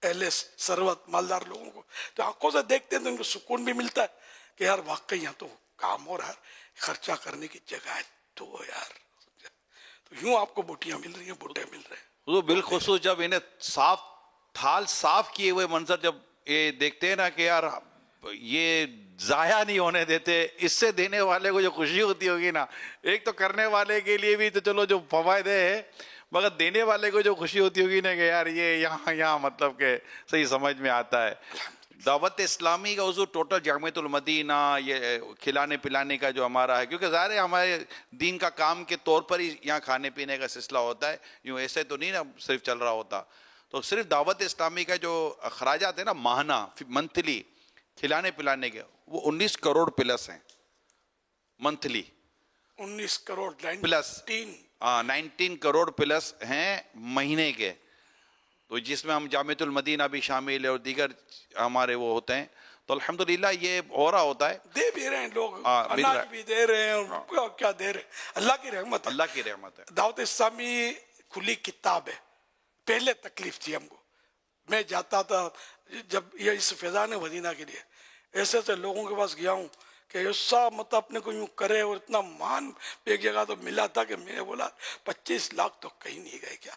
اہل ثروت مالدار لوگوں کو, تو آنکھوں سے دیکھتے ہیں تو ان کو سکون بھی ملتا ہے کہ یار واقعی یہاں تو کام ہو رہا ہے, خرچہ کرنے کی جگہ ہے تو یار. تو یوں آپ کو بوٹیاں مل رہی ہیں, بوٹے مل رہے ہیں. حضور بالخصوص جب انہیں صاف تھال صاف کیے ہوئے منظر جب یہ دیکھتے ہیں نا کہ یار یہ ضائع نہیں ہونے دیتے, اس سے دینے والے کو جو خوشی ہوتی ہوگی نا, ایک تو کرنے والے کے لیے بھی تو چلو جو فوائد ہے, مگر دینے والے کو جو خوشی ہوتی ہوگی نا کہ یار یہ یہاں مطلب کہ صحیح سمجھ میں آتا ہے. دعوت اسلامی کا حضور ٹوٹل جامعۃ المدینہ یہ کھلانے پلانے کا جو ہمارا ہے, کیونکہ ظاہر ہے ہمارے دین کا کام کے طور پر ہی یہاں کھانے پینے کا سلسلہ ہوتا ہے, یوں ایسے تو نہیں نا صرف چل رہا ہوتا. تو صرف دعوت اسلامی کا جو اخراجات ہیں نا ماہانہ منتھلی کھلانے پلانے کے, وہ 19 کروڑ پلس ہیں monthly. 19 crore plus 19 crore plus ہیں مہینے کے, تو جس میں ہم جامعۃ المدینہ بھی شامل ہے اور دیگر ہمارے وہ ہوتے ہیں. تو الحمدللہ یہ ہو رہا ہوتا ہے, دے بھی رہے ہیں لوگ, اناج بھی دے رہے ہیں, اور کیا دے رہے ہیں, اللہ کی رحمت ہے. اللہ کی رحمت ہے. دعوت اسلامی کھلی کتاب ہے. پہلے تکلیف تھی ہم کو, میں جاتا تھا جب یہ اس فیضان مدینہ کے لیے, ایسے ایسے لوگوں کے پاس گیا ہوں کہ ایسا مطلب اپنے کو یوں کرے, اور اتنا مان ایک جگہ تو ملا تھا کہ میں نے بولا 25 لاکھ تو کہیں نہیں گئے کیا.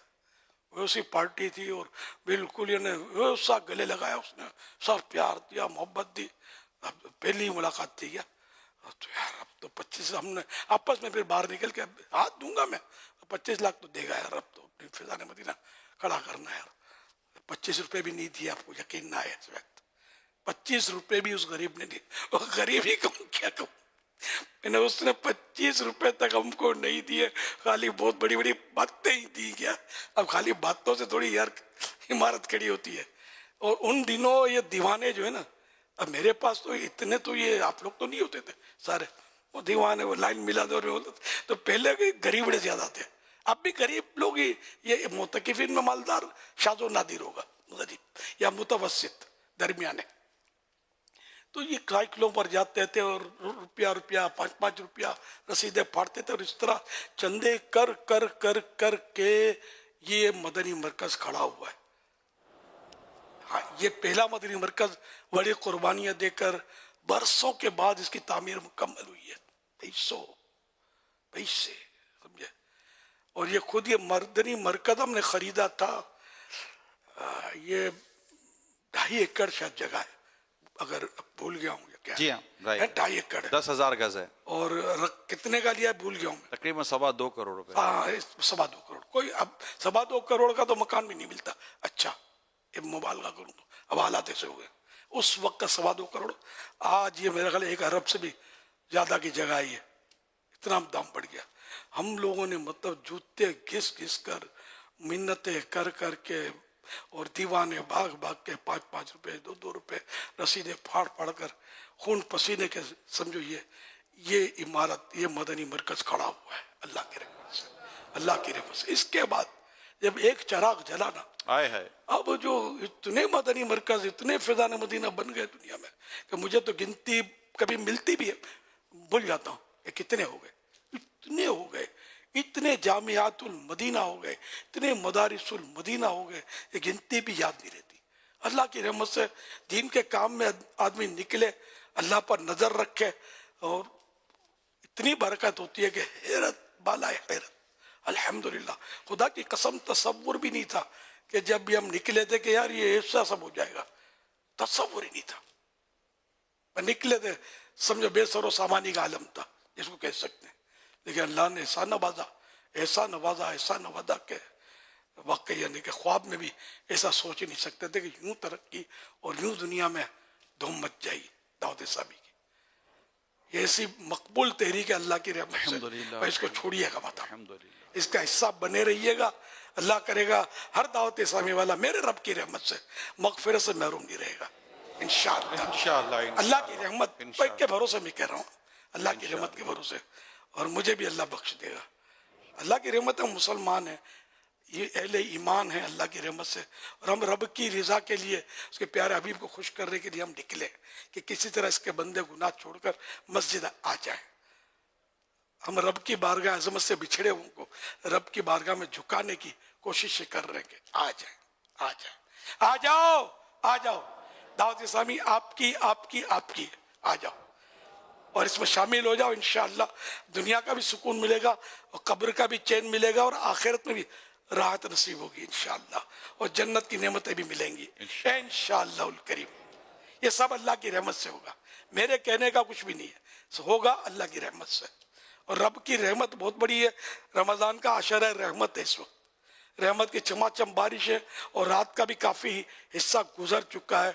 ویسی پارٹی تھی اور بالکل ایسا گلے لگایا اس نے, سب پیار دیا, محبت دی. اب پہلی ملاقات تھی کیا, تو یار اب تو 25 ہم نے آپس میں پھر باہر نکل کے ہاتھ دوں گا میں, 25 لاکھ تو دے گا یار, اب تو اپنی فیضان مدینہ کھڑا کرنا ہے یار. 25 روپے بھی نہیں دیے, آپ کو یقین نہ آئے اس وقت 25 روپے بھی اس غریب نے دیے. وہ غریب ہی کہوں کیا کہوں, اس نے 25 روپے تک ہم کو نہیں دیے, خالی بہت بڑی بڑی باتیں ہی دی گیا. اب خالی باتوں سے تھوڑی یار عمارت کھڑی ہوتی ہے. اور ان دنوں یہ دیوانے جو ہے نا, اب میرے پاس تو اتنے تو یہ آپ لوگ تو نہیں ہوتے تھے سارے, وہ دیوانے وہ لائن ملا دور میں ہوتے, تو پہلے غریب بڑے زیادہ تھے. اب بھی غریب لوگ ہی, یہ معتکفین میں مالدار شاذ و نادر ہوگا غریب, یا متوسط درمیانے. تو یہ سائیکلوں پر جاتے تھے اور روپیہ 5 روپیہ رسیدیں پھاڑتے تھے, اور اس طرح چندے کر کر کر کر کے یہ مدنی مرکز کھڑا ہوا ہے. ہاں یہ پہلا مدنی مرکز بڑی قربانیاں دے کر برسوں کے بعد اس کی تعمیر مکمل ہوئی ہے. پیسے سمجھے. اور یہ خود یہ مدنی مرکز ہم نے خریدا تھا, یہ 2.5 ایکڑ شاید جگہ ہے, اگر بھول گیا ہوں کیا. جی ہاں 2.5 ایکڑ 10,000 گز ہے, اور کتنے کا لیا بھول گیا ہوں میں, تقریباً 2.25 کروڑ روپے. ہاں 2.25 کروڑ. کوئی اب 2.25 کروڑ کا تو مکان بھی نہیں ملتا. اچھا یہ مبالغہ کروں تو اب حالات ایسے ہو گئے. اس وقت کا 2.25 کروڑ, آج یہ میرے خیال 1 ارب سے بھی زیادہ کی جگہ آئی ہے, اتنا دام بڑھ گیا. ہم لوگوں نے مطلب جوتے گھس گھس کر, منتیں کر کر کے, اور دیوانے بھاگ بھاگ کے 5 روپے 2 روپے رسیدیں پھاڑ پھاڑ کر, خون پسینے کے سمجھو یہ عمارت, یہ مدنی مرکز کھڑا ہوا ہے اللہ کی رحمت سے, اللہ کی رحمت سے. اس کے بعد جب ایک چراغ جلا نا, اب جو اتنے مدنی مرکز, اتنے فیضان مدینہ بن گئے دنیا میں کہ مجھے تو گنتی کبھی ملتی بھی ہے بھول جاتا ہوں کہ کتنے ہو گئے. اتنے ہو گئے, اتنے جامعات المدینہ ہو گئے, اتنے مدارس المدینہ ہو گئے, یہ گنتی بھی یاد نہیں رہتی. اللہ کی رحمت سے دین کے کام میں آدمی نکلے, اللہ پر نظر رکھے, اور اتنی برکت ہوتی ہے کہ حیرت بالائے حیرت. الحمدللہ خدا کی قسم تصور بھی نہیں تھا کہ جب بھی ہم نکلے تھے کہ یار یہ ایسا سب ہو جائے گا, تصور ہی نہیں تھا. نکلے تھے سمجھو بے سر و سامانی کا عالم تھا جس کو کہہ سکتے ہیں, لیکن اللہ نے ایسا نوازا ایسا نوازا ایسا نوازا کہ واقعی یعنی کہ خواب میں بھی ایسا سوچ ہی نہیں سکتے تھے کہ یوں ترقی اور یوں دنیا میں دھوم مچ جائے گی دعوت اسلامی کی. یہ ایسی مقبول تحریک ہے اللہ کی رحمت سے، اور اس کو چھوڑیے گا مت، اس کا حصہ بنے رہیے گا. اللہ کرے گا ہر دعوت اسلامی والا میرے رب کی رحمت سے مغفرت سے محروم نہیں رہے گا انشاءاللہ. اللہ کی رحمت کے بھروسے میں کہہ رہا ہوں، اللہ کی رحمت کے بھروسے، اور مجھے بھی اللہ بخش دے گا. اللہ کی رحمت ہم مسلمان ہیں، یہ اہل ایمان ہیں اللہ کی رحمت سے، اور ہم رب کی رضا کے لیے، اس کے پیارے حبیب کو خوش کرنے کے لیے ہم نکلے کہ کسی طرح اس کے بندے گناہ چھوڑ کر مسجد آ جائیں. ہم رب کی بارگاہ عظمت سے بچھڑے ہوں کو رب کی بارگاہ میں جھکانے کی کوشش کر رہے ہیں کہ آ جائیں، آ جائیں، آ جاؤ، آ جاؤ. دعوت اسلامی آپ کی آ جاؤ اور اس میں شامل ہو جاؤ. انشاءاللہ دنیا کا بھی سکون ملے گا اور قبر کا بھی چین ملے گا اور آخرت میں بھی راحت نصیب ہوگی انشاءاللہ، اور جنت کی نعمتیں بھی ملیں گی انشاءاللہ الکریم. یہ سب اللہ کی رحمت سے ہوگا، میرے کہنے کا کچھ بھی نہیں ہے، ہوگا اللہ کی رحمت سے. اور رب کی رحمت بہت بڑی ہے. رمضان کا عشر رحمت ہے، اس وقت رحمت کی چماچم بارش ہے اور رات کا بھی کافی حصہ گزر چکا ہے.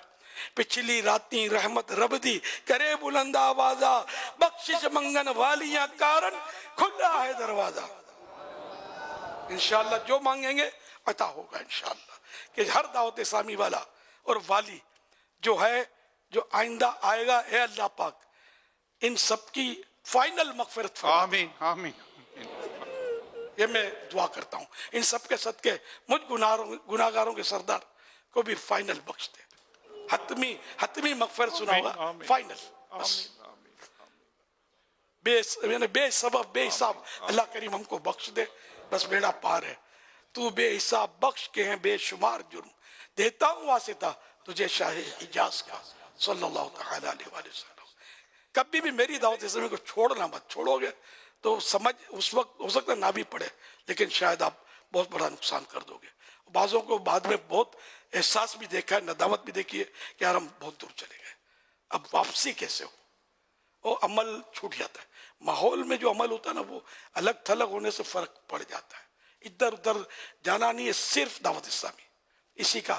پچھلی راتیں رحمت رب دی کرے بلند آوازہ، بخشش منگن والیاں کارن کھلا ہے دروازہ. انشاءاللہ جو مانگیں گے عطا ہوگا انشاءاللہ. کہ ہر دعوت اسلامی والا اور والی جو ہے، جو آئندہ آئے گا، اے اللہ پاک ان سب کی فائنل مغفرت فرما. آمین آمین. یہ میں دعا کرتا ہوں ان سب کے صدقے مجھ گناہگاروں کے سردار کو بھی فائنل بخش دے. حتمی مغفرت سنا ہوگا، فائنل. بے سبب بے حساب اللہ کریم ہم کو بخش دے، بس بیڑا پار ہے. تو بے حساب بخش کے ہیں بے شمار جرم، دیتا ہوں واسطہ تجھے شاہ حجاز کا صلی اللہ تعالی علیہ وآلہ وسلم. کبھی بھی میری دعوت اسلامی کو چھوڑنا مت. چھوڑو گے تو سمجھ اس وقت ہو سکتا نہ بھی پڑے، لیکن شاید آپ بہت بڑا نقصان کر دو گے. بعضوں کو بعد میں بہت احساس بھی دیکھا ہے، ندامت بھی دیکھی ہے کہ یار ہم بہت دور چلے گئے، اب واپسی کیسے ہو. وہ عمل چھوٹ جاتا ہے. ماحول میں جو عمل ہوتا ہے نا، وہ الگ تھلگ ہونے سے فرق پڑ جاتا ہے. ادھر ادھر جانا نہیں ہے، صرف دعوت اسلامی اسی کا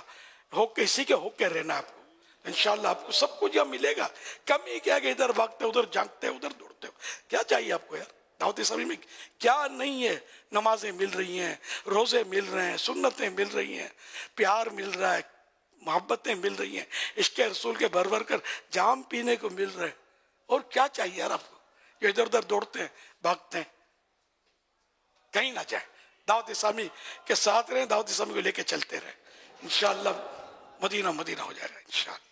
ہو کے، اسی کے ہو کے رہنا آپ کو. انشاءاللہ آپ کو سب کچھ یہاں ملے گا. کمی کیا کہ ادھر بھاگتے ادھر جھانکتے ادھر دوڑتے ہو. کیا چاہیے آپ کو یار؟ دعوت اسلامی میں کیا نہیں ہے؟ نمازیں مل رہی ہیں، روزے مل رہے ہیں، سنتیں مل رہی ہیں، پیار مل رہا ہے، محبتیں مل رہی ہیں، عشق رسول کے بھر بھر کر جام پینے کو مل رہے ہیں. اور کیا چاہیے یار آپ کو؟ جو ادھر ادھر دوڑتے ہیں بھاگتے ہیں، کہیں نہ جائیں. دعوت اسلامی کے ساتھ رہیں، دعوت اسلامی کو لے کے چلتے رہیں. انشاءاللہ مدینہ مدینہ ہو جائے گا انشاءاللہ.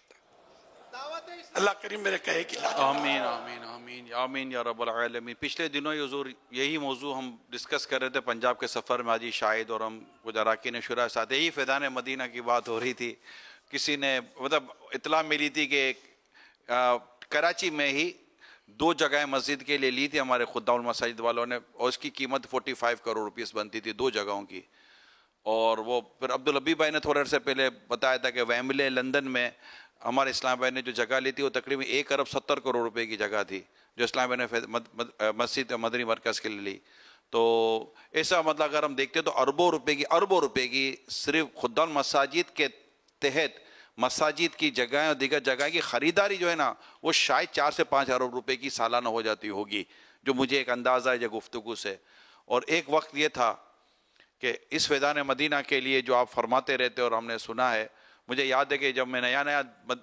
اللہ کریم میرے کہے کہ آمین آمین آمین آمین یا رب العالمین. پچھلے دنوں یہ حضور یہی موضوع ہم ڈسکس کر رہے تھے پنجاب کے سفر میں. حاجی شاہد اور ہم کچھ اراکین شورا ساتھ یہی فیضان مدینہ کی بات ہو رہی تھی. کسی نے مطلب اطلاع ملی تھی کہ کراچی میں ہی 2 جگہیں مسجد کے لیے لی تھی ہمارے خدام المساجد والوں نے، اور اس کی قیمت 45 کروڑ روپیز بنتی تھی 2 جگہوں کی. اور وہ پھر عبدالحبیب بھائی نے تھوڑے عرصے پہلے بتایا تھا کہ ویمبلے لندن میں ہمارے اسلام بھائی نے جو جگہ لی تھی وہ تقریباً 1 ارب 70 کروڑ روپے کی جگہ تھی جو اسلام بھائی نے مسجد مدنی مرکز کے لیے لی. تو ایسا مطلب اگر ہم دیکھتے تو اربوں روپے کی صرف خدام مساجد کے تحت مساجد کی جگہیں اور دیگر جگہ کی خریداری جو ہے نا، وہ شاید 4 سے 5 ارب روپے کی سالانہ ہو جاتی ہوگی، جو مجھے ایک اندازہ ہے گفتگو سے. اور ایک وقت یہ تھا کہ اس فیضان مدینہ کے لیے جو آپ فرماتے رہتے اور ہم نے سنا ہے، مجھے یاد ہے کہ جب میں نیا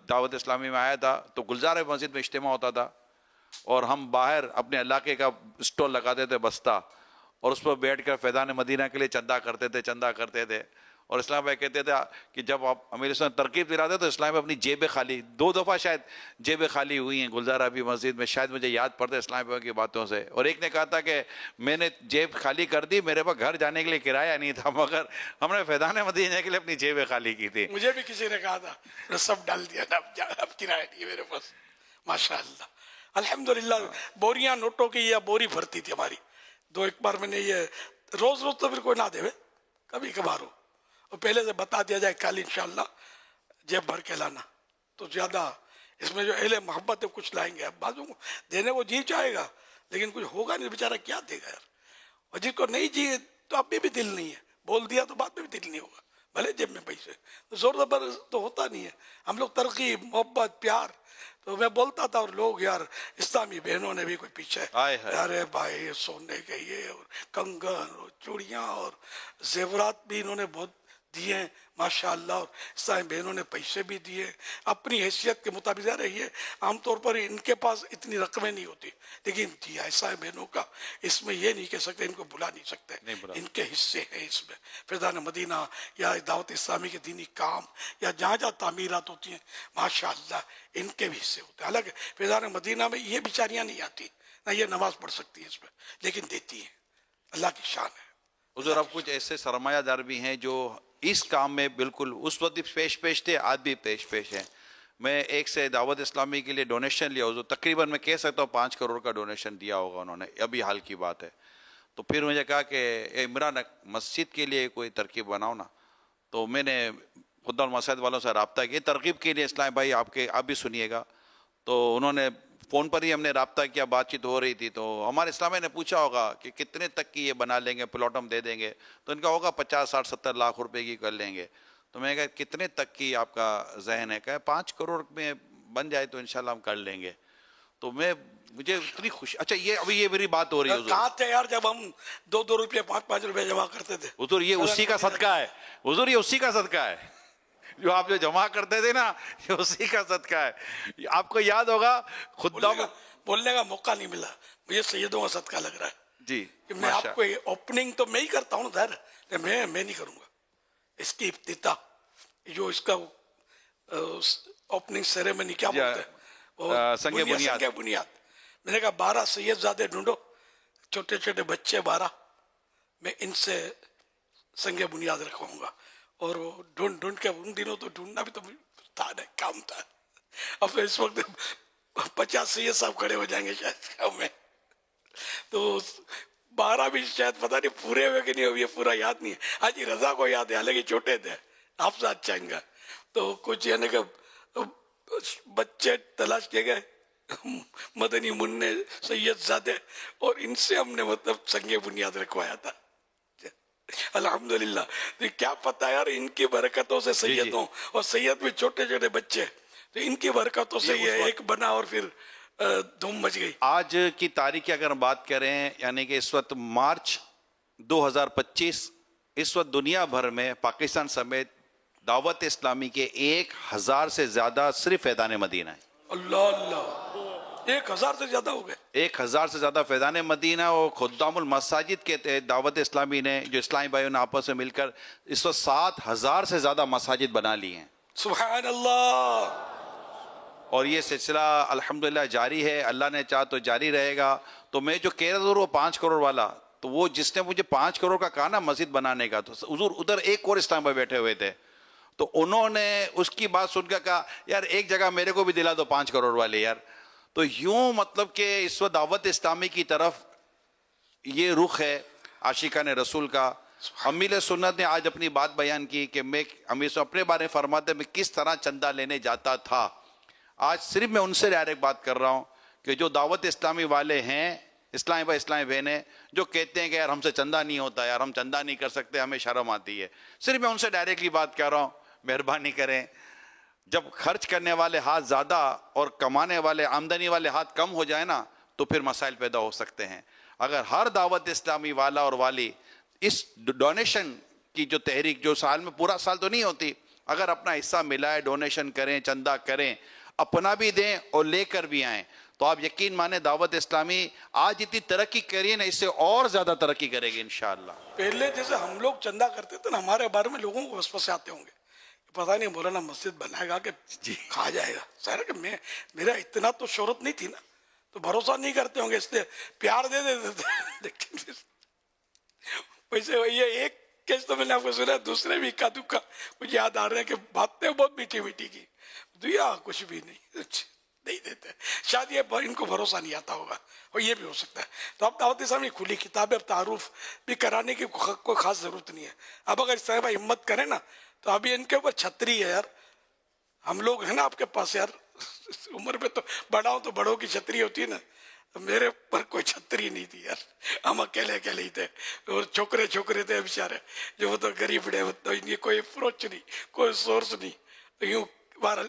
دعوت اسلامی میں آیا تھا تو گلزار مسجد میں اجتماع ہوتا تھا اور ہم باہر اپنے علاقے کا اسٹال لگاتے تھے بستہ، اور اس پر بیٹھ کر فیضان مدینہ کے لیے چندہ کرتے تھے. اور اسلام بھائی کہتے تھے کہ جب آپ امیر صاحب ترکیب دلاتے تو اسلام بھائی اپنی جیبیں خالی 2 دفعہ شاید جیبیں خالی ہوئی ہیں گلزار ابھی مسجد میں، شاید مجھے یاد پڑتا ہے اسلام بھائی کی باتوں سے. اور ایک نے کہا تھا کہ میں نے جیب خالی کر دی، میرے پاس گھر جانے کے لیے کرایہ نہیں تھا، مگر ہم نے فیضان مدینہ کے لیے اپنی جیبیں خالی کی تھی. مجھے بھی کسی نے کہا تھا سب ڈال دیا نا، اب کرایہ نہیں ہے میرے پاس. ماشاءاللہ الحمدللہ. بوریاں نوٹوں کی یا بوری بھرتی تھی ہماری. 2 ایک بار میں نے یہ روز تو پھر کوئی نہ دے، کبھی کبھار ہو، اور پہلے سے بتا دیا جائے کل انشاءاللہ جیب بھر کے لانا. تو زیادہ اس میں جو اہل محبت ہے کچھ لائیں گے. اب بعضوں کو دینے وہ جی چاہے گا لیکن کچھ ہوگا نہیں، بیچارہ کیا دے گا یار. اور جس کو نہیں جی تو اب بھی دل نہیں ہے، بول دیا تو بعد میں بھی دل نہیں ہوگا، بھلے جیب میں پیسے. تو زور زبر تو ہوتا نہیں ہے. ہم لوگ ترغیب محبت پیار تو میں بولتا تھا، اور لوگ یار اسلامی بہنوں نے بھی کوئی پیچھے آئے ہائے۔ ارے بھائی سونے کے یہ اور کنگن اور چوڑیاں اور زیورات بھی انہوں نے بہت دیے ہیں ماشاءاللہ، اور اسلامی بہنوں نے پیسے بھی دیے اپنی حیثیت کے مطابق. یار یہ عام طور پر ان کے پاس اتنی رقمیں نہیں ہوتی، لیکن دیا اسلامی بہنوں کا، اس میں یہ نہیں کہہ سکتے، ان کو بلا نہیں سکتے، ان کے حصے ہیں اس میں. فیضان مدینہ یا دعوت اسلامی کے دینی کام یا جہاں جہاں تعمیرات ہوتی ہیں ماشاءاللہ ان کے بھی حصے ہوتے ہیں. حالانکہ فیضان مدینہ میں یہ بیچاریاں نہیں آتی، نہ یہ نماز پڑھ سکتی ہیں اس میں، لیکن دیتی ہیں. اللہ کی شان ہے. حضور اب کچھ ایسے سرمایہ دار بھی ہیں جو اس کام میں بالکل اس وقت بھی پیش تھے، آج بھی پیش ہیں. میں ایک سے دعوت اسلامی کے لیے ڈونیشن لیا، حضور تقریباً میں کہہ سکتا ہوں 5 کروڑ کا ڈونیشن دیا ہوگا انہوں نے، ابھی حال کی بات ہے. تو پھر مجھے کہا کہ اے عمران مسجد کے لیے کوئی ترکیب بناؤ نا. تو میں نے خود المساجد والوں سے رابطہ کیا ترغیب کے لیے. اسلام بھائی آپ بھی سنیے گا. تو انہوں نے فون پر ہی ہم نے رابطہ کیا، بات چیت ہو رہی تھی. تو ہمارے اسلامیہ نے پوچھا ہوگا کہ کتنے تک کی یہ بنا لیں گے، پلاٹ ہم دے دیں گے. تو ان کا ہوگا 50 60 70 لاکھ روپے کی کر لیں گے. تو میں نے کہا کتنے تک کی آپ کا ذہن ہے؟ کہا 5 کروڑ میں بن جائے تو انشاءاللہ ہم کر لیں گے. تو مجھے اتنی خوشی. اچھا یہ میری بات ہو رہی ہے حضور. کہاں تھے یار جب ہم 2 روپے 5 روپے جمع کرتے تھے؟ حضور یہ اسی کا صدقہ ہے، حضور یہ اسی کا صدقہ ہے. جو آپ جو جمع کرتے تھے نا، یہ اسی کا صدقہ ہے. آپ کو یاد ہوگا خدام بولنے کا موقع نہیں ملا، مجھے سیدوں کا صدقہ لگ رہا ہے جی کہ میں آپ کو اوپننگ تو میں ہی کرتا ہوں ظاہر، میں نہیں کروں گا. اس کی افتتاح جو اس کا اوپننگ سیریمنی کیا بولتے ہیں، سنگ بنیاد. میں نے کہا 12 سید زادے ڈھونڈو، چھوٹے چھوٹے بچے 12، میں ان سے سنگ بنیاد رکھواؤں گا. اور وہ ڈھونڈ کے ان دنوں تو ڈھونڈنا بھی تو تھا نا، کام تھا. اب اس وقت 50 سید صاحب کھڑے ہو جائیں گے شاید میں. تو 12 بھی شاید پتہ نہیں پورے ہوئے کہ نہیں ہوئے، پورا یاد نہیں ہے. حاجی رضا کو یاد ہے، حالانکہ چھوٹے تھے، آپ سے اچھا گا. تو کچھ یعنی کہ بچے تلاش کیے گئے، مدنی منع سید زادے، اور ان سے ہم نے مطلب سنگ بنیاد رکھوایا تھا. الحمدللہ. کیا پتہ یار ان کی برکتوں سے سید ہوں، اور سید بھی چھوٹے چھوٹے بچے، تو ان کی برکتوں سے یہ ایک بنا اور پھر دھوم مچ گئی. آج کی تاریخ کی اگر ہم بات کریں، یعنی کہ اس وقت مارچ 2025، اس وقت دنیا بھر میں پاکستان سمیت دعوت اسلامی کے 1000 سے زیادہ صرف فیضان مدینہ ہے. اللہ اللہ، 1000 سے زیادہ ہو گئے. 1000 سے زیادہ فیضان مدینہ. اور خدام المساجد کے تحت دعوت اسلامی نے، جو اسلامی بھائیوں نے آپس میں مل کر اس وقت 7000 سے زیادہ مساجد بنا لی ہیں. سبحان اللہ. اور یہ سلسلہ الحمدللہ جاری ہے، اللہ نے چاہا تو جاری رہے گا. تو میں جو کہہ رہا تھا وہ 5 کروڑ والا، تو وہ جس نے مجھے 5 کروڑ کا کہا نا مسجد بنانے کا، تو حضور ادھر ایک اور اسلام بھائی بیٹھے ہوئے تھے. تو انہوں نے اس کی بات سن کر کہا یار ایک جگہ میرے کو بھی دلا دو 5 کروڑ والے یار. تو یوں مطلب کہ اس وقت دعوت اسلامی کی طرف یہ رخ ہے عاشقان رسول کا. امیر سنت نے آج اپنی بات بیان کی کہ میں امیر سے اپنے بارے میں فرماتے میں کس طرح چندہ لینے جاتا تھا. آج صرف میں ان سے ڈائریکٹ بات کر رہا ہوں کہ جو دعوت اسلامی والے ہیں، اسلامی بھائی اسلامی بہنیں، جو کہتے ہیں کہ یار ہم سے چندہ نہیں ہوتا، یار ہم چندہ نہیں کر سکتے، ہمیں شرم آتی ہے، صرف میں ان سے ڈائریکٹلی بات کر رہا ہوں، مہربانی کریں. جب خرچ کرنے والے ہاتھ زیادہ اور کمانے والے، آمدنی والے ہاتھ کم ہو جائے نا، تو پھر مسائل پیدا ہو سکتے ہیں. اگر ہر دعوت اسلامی والا اور والی اس ڈونیشن کی جو تحریک، جو سال میں پورا سال تو نہیں ہوتی، اگر اپنا حصہ ملائے، ڈونیشن کریں، چندہ کریں، اپنا بھی دیں اور لے کر بھی آئیں، تو آپ یقین مانیں دعوت اسلامی آج اتنی ترقی کری نا، اس سے اور زیادہ ترقی کرے گی انشاءاللہ. پہلے جیسے ہم لوگ چندہ کرتے تھے نا، ہمارے بارے میں لوگوں کو وسوسے آتے ہوں گے، پتہ نہیں مولانا مسجد بنائے گا کہ کھا جائے گا. ظاہر کہ میرا اتنا تو شہرت نہیں تھی نا، تو بھروسہ نہیں کرتے ہوں گے، اس لیے پیار دے دیتے تھے. لیکن ویسے یہ ایک کیس تو میں نے آپ کو سنا، دوسرے بھی اکا دکا مجھے یاد آ رہے ہیں کہ باتیں بہت میٹھی میٹھی کی، دیا کچھ بھی نہیں دیتے. شاید یہ ان کو بھروسہ نہیں آتا ہوگا، اور یہ بھی ہو سکتا ہے. تو اب دعوت اسلامی کھلی کتاب ہے، اب تعارف بھی کرانے کی کوئی خاص ضرورت نہیں ہے. اب اگر اس طرح ہمت کریں نا، تو ابھی ان کے اوپر چھتری ہے یار. ہم لوگ ہیں نا آپ کے پاس یار، عمر میں تو بڑا ہوں تو بڑوں کی چھتری ہوتی ہے نا، میرے پر کوئی چھتری نہیں تھی یار، ہم اکیلے ہی تھے، اور چھوکرے تھے بیچارے جو غریب بڑے، یہ کوئی اپروچ نہیں، کوئی سورس نہیں. تو یوں بہرحال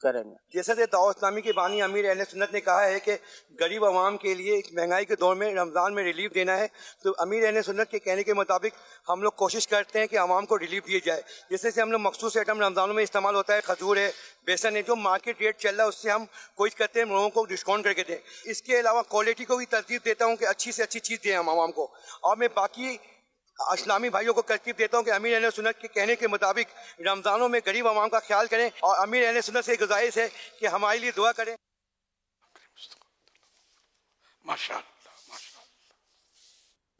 کریں گے. جیسا کہ دعوت اسلامی کے بانی امیر اہل سنت نے کہا ہے کہ غریب عوام کے لیے مہنگائی کے دور میں رمضان میں ریلیف دینا ہے، تو امیر اہل سنت کے کہنے کے مطابق ہم لوگ کوشش کرتے ہیں کہ عوام کو ریلیف دیے جائے. جیسے سے ہم لوگ مخصوص آئٹم رمضانوں میں استعمال ہوتا ہے، کھجور ہے، بیسن ہے، جو مارکیٹ ریٹ چل رہا ہے اس سے ہم کوشش کرتے ہیں لوگوں کو ڈسکاؤنٹ کر کے دیں. اس کے علاوہ کوالٹی کو بھی ترتیب دیتا ہوں کہ اچھی سے اچھی چیز دیں ہم عوام کو. اور میں باقی اسلامی بھائیوں کو ترتیب دیتا ہوں کہ امیر اہل سنت کے کہنے کے مطابق رمضانوں میں غریب عوام کا خیال کریں، اور امیر اہل سنت سے گزارش ہے کہ ہمارے لیے دعا کریں. ماشاءاللہ.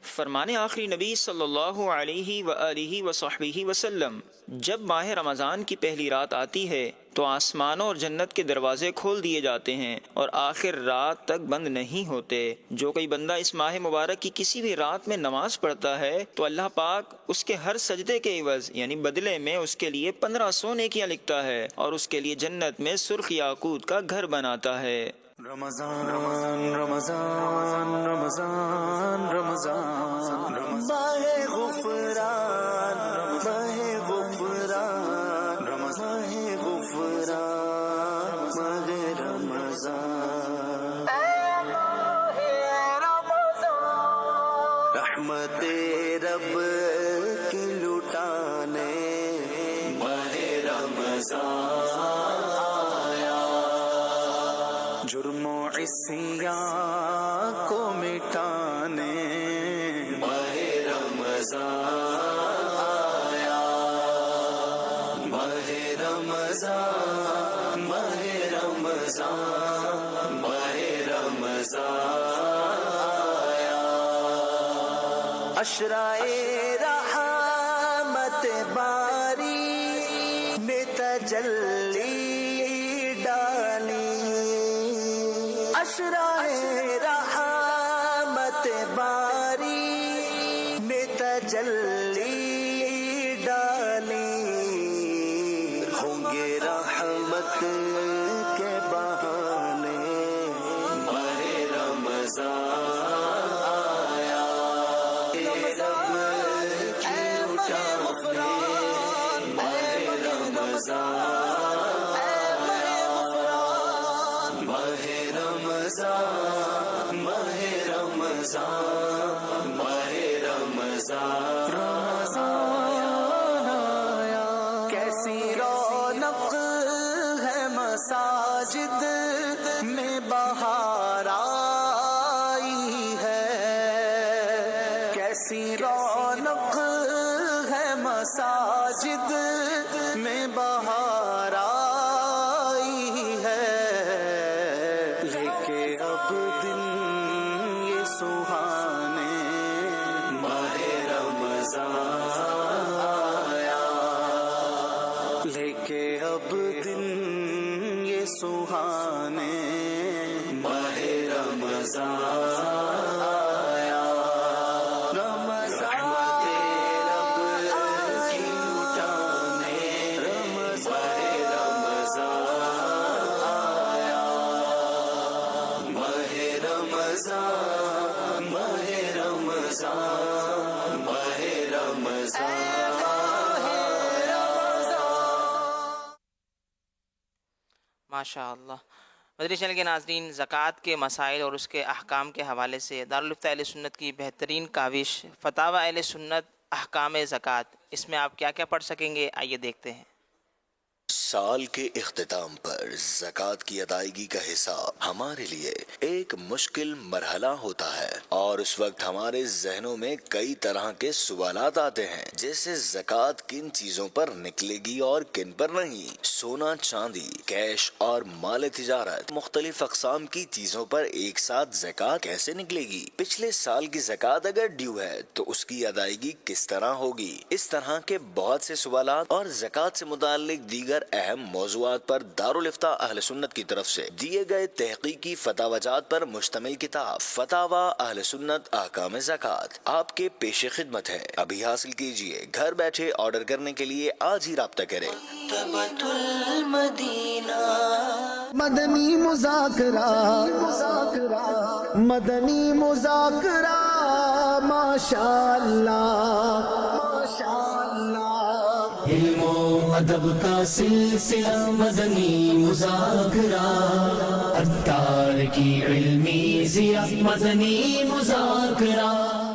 فرمان آخری نبی صلی اللہ علیہ وآلہ وصحبہ وسلم، جب ماہ رمضان کی پہلی رات آتی ہے تو آسمانوں اور جنت کے دروازے کھول دیے جاتے ہیں اور آخر رات تک بند نہیں ہوتے. جو کوئی بندہ اس ماہ مبارک کی کسی بھی رات میں نماز پڑھتا ہے تو اللہ پاک اس کے ہر سجدے کے عوض یعنی بدلے میں اس کے لیے 1500 نیکیاں لکھتا ہے اور اس کے لیے جنت میں سرخ یاقوت کا گھر بناتا ہے. رمضان رمضان رمضان رمضان ماہ غفران ماہ غفران رمضان غفران ماہ رمضان رحمت رب کی لٹانے ماہ رمضان جرم و عصیان کو مٹانے ماہ رمضان آیا ماہ رمضان ماہ رمضان ماہ رمضان آیا اشرائے رحمت باری میں تجلی اشرائے رحمت باری میں تجلی ڈالی ہوں گے رحمت کے بہانے ماہ رمضان آیا رب کی اٹھانے ماہ رمضان ماہ رمضان ماہ رمضان رمضان آیا کیسی رونق ہے مساجد میں بہار آئی ہے کیسی رونق ہے مساجد میں بہار آئی ہے سہانے ماہ رمضان آیا لے کے اب دن یہ سہانے ماہ رمضان آیا رمضان رب کی اٹھانے ماہ رمضان آیا ماہ رمضان ماہ رمضان ماہ رمضان ماشاء اللہ. مدنی چینل کے ناظرین، زکوٰۃ کے مسائل اور اس کے احکام کے حوالے سے دارالفتہ اہل سنت کی بہترین کاوش فتاوی اہل سنت احکام زکوٰۃ، اس میں آپ کیا کیا پڑھ سکیں گے، آئیے دیکھتے ہیں. سال کے اختتام پر زکوٰۃ کی ادائیگی کا حساب ہمارے لیے ایک مشکل مرحلہ ہوتا ہے اور اس وقت ہمارے ذہنوں میں کئی طرح کے سوالات آتے ہیں، جیسے زکوٰۃ کن چیزوں پر نکلے گی اور کن پر نہیں، سونا چاندی، کیش اور مال تجارت، مختلف اقسام کی چیزوں پر ایک ساتھ زکوٰۃ کیسے نکلے گی، پچھلے سال کی زکوٰۃ اگر ڈیو ہے تو اس کی ادائیگی کس طرح ہوگی. اس طرح کے بہت سے سوالات اور زکوٰۃ سے متعلق دیگر اہم موضوعات پر دارالفتہ اہل سنت کی طرف سے دیے گئے تحقیقی فتاوی جات پر مشتمل کتاب فتاوی اہل سنت احکام زکوٰۃ آپ کے پیش خدمت ہے. ابھی حاصل کیجئے، گھر بیٹھے آرڈر کرنے کے لیے آج ہی رابطہ کریں. مدنی مذاکرہ مدنی مذاکرہ ماشاء اللہ ماشاء اللہ علم و ادب کا سلسلہ مدنی مذاکرہ، عطار کی علمی ضیاء مدنی مذاکرہ.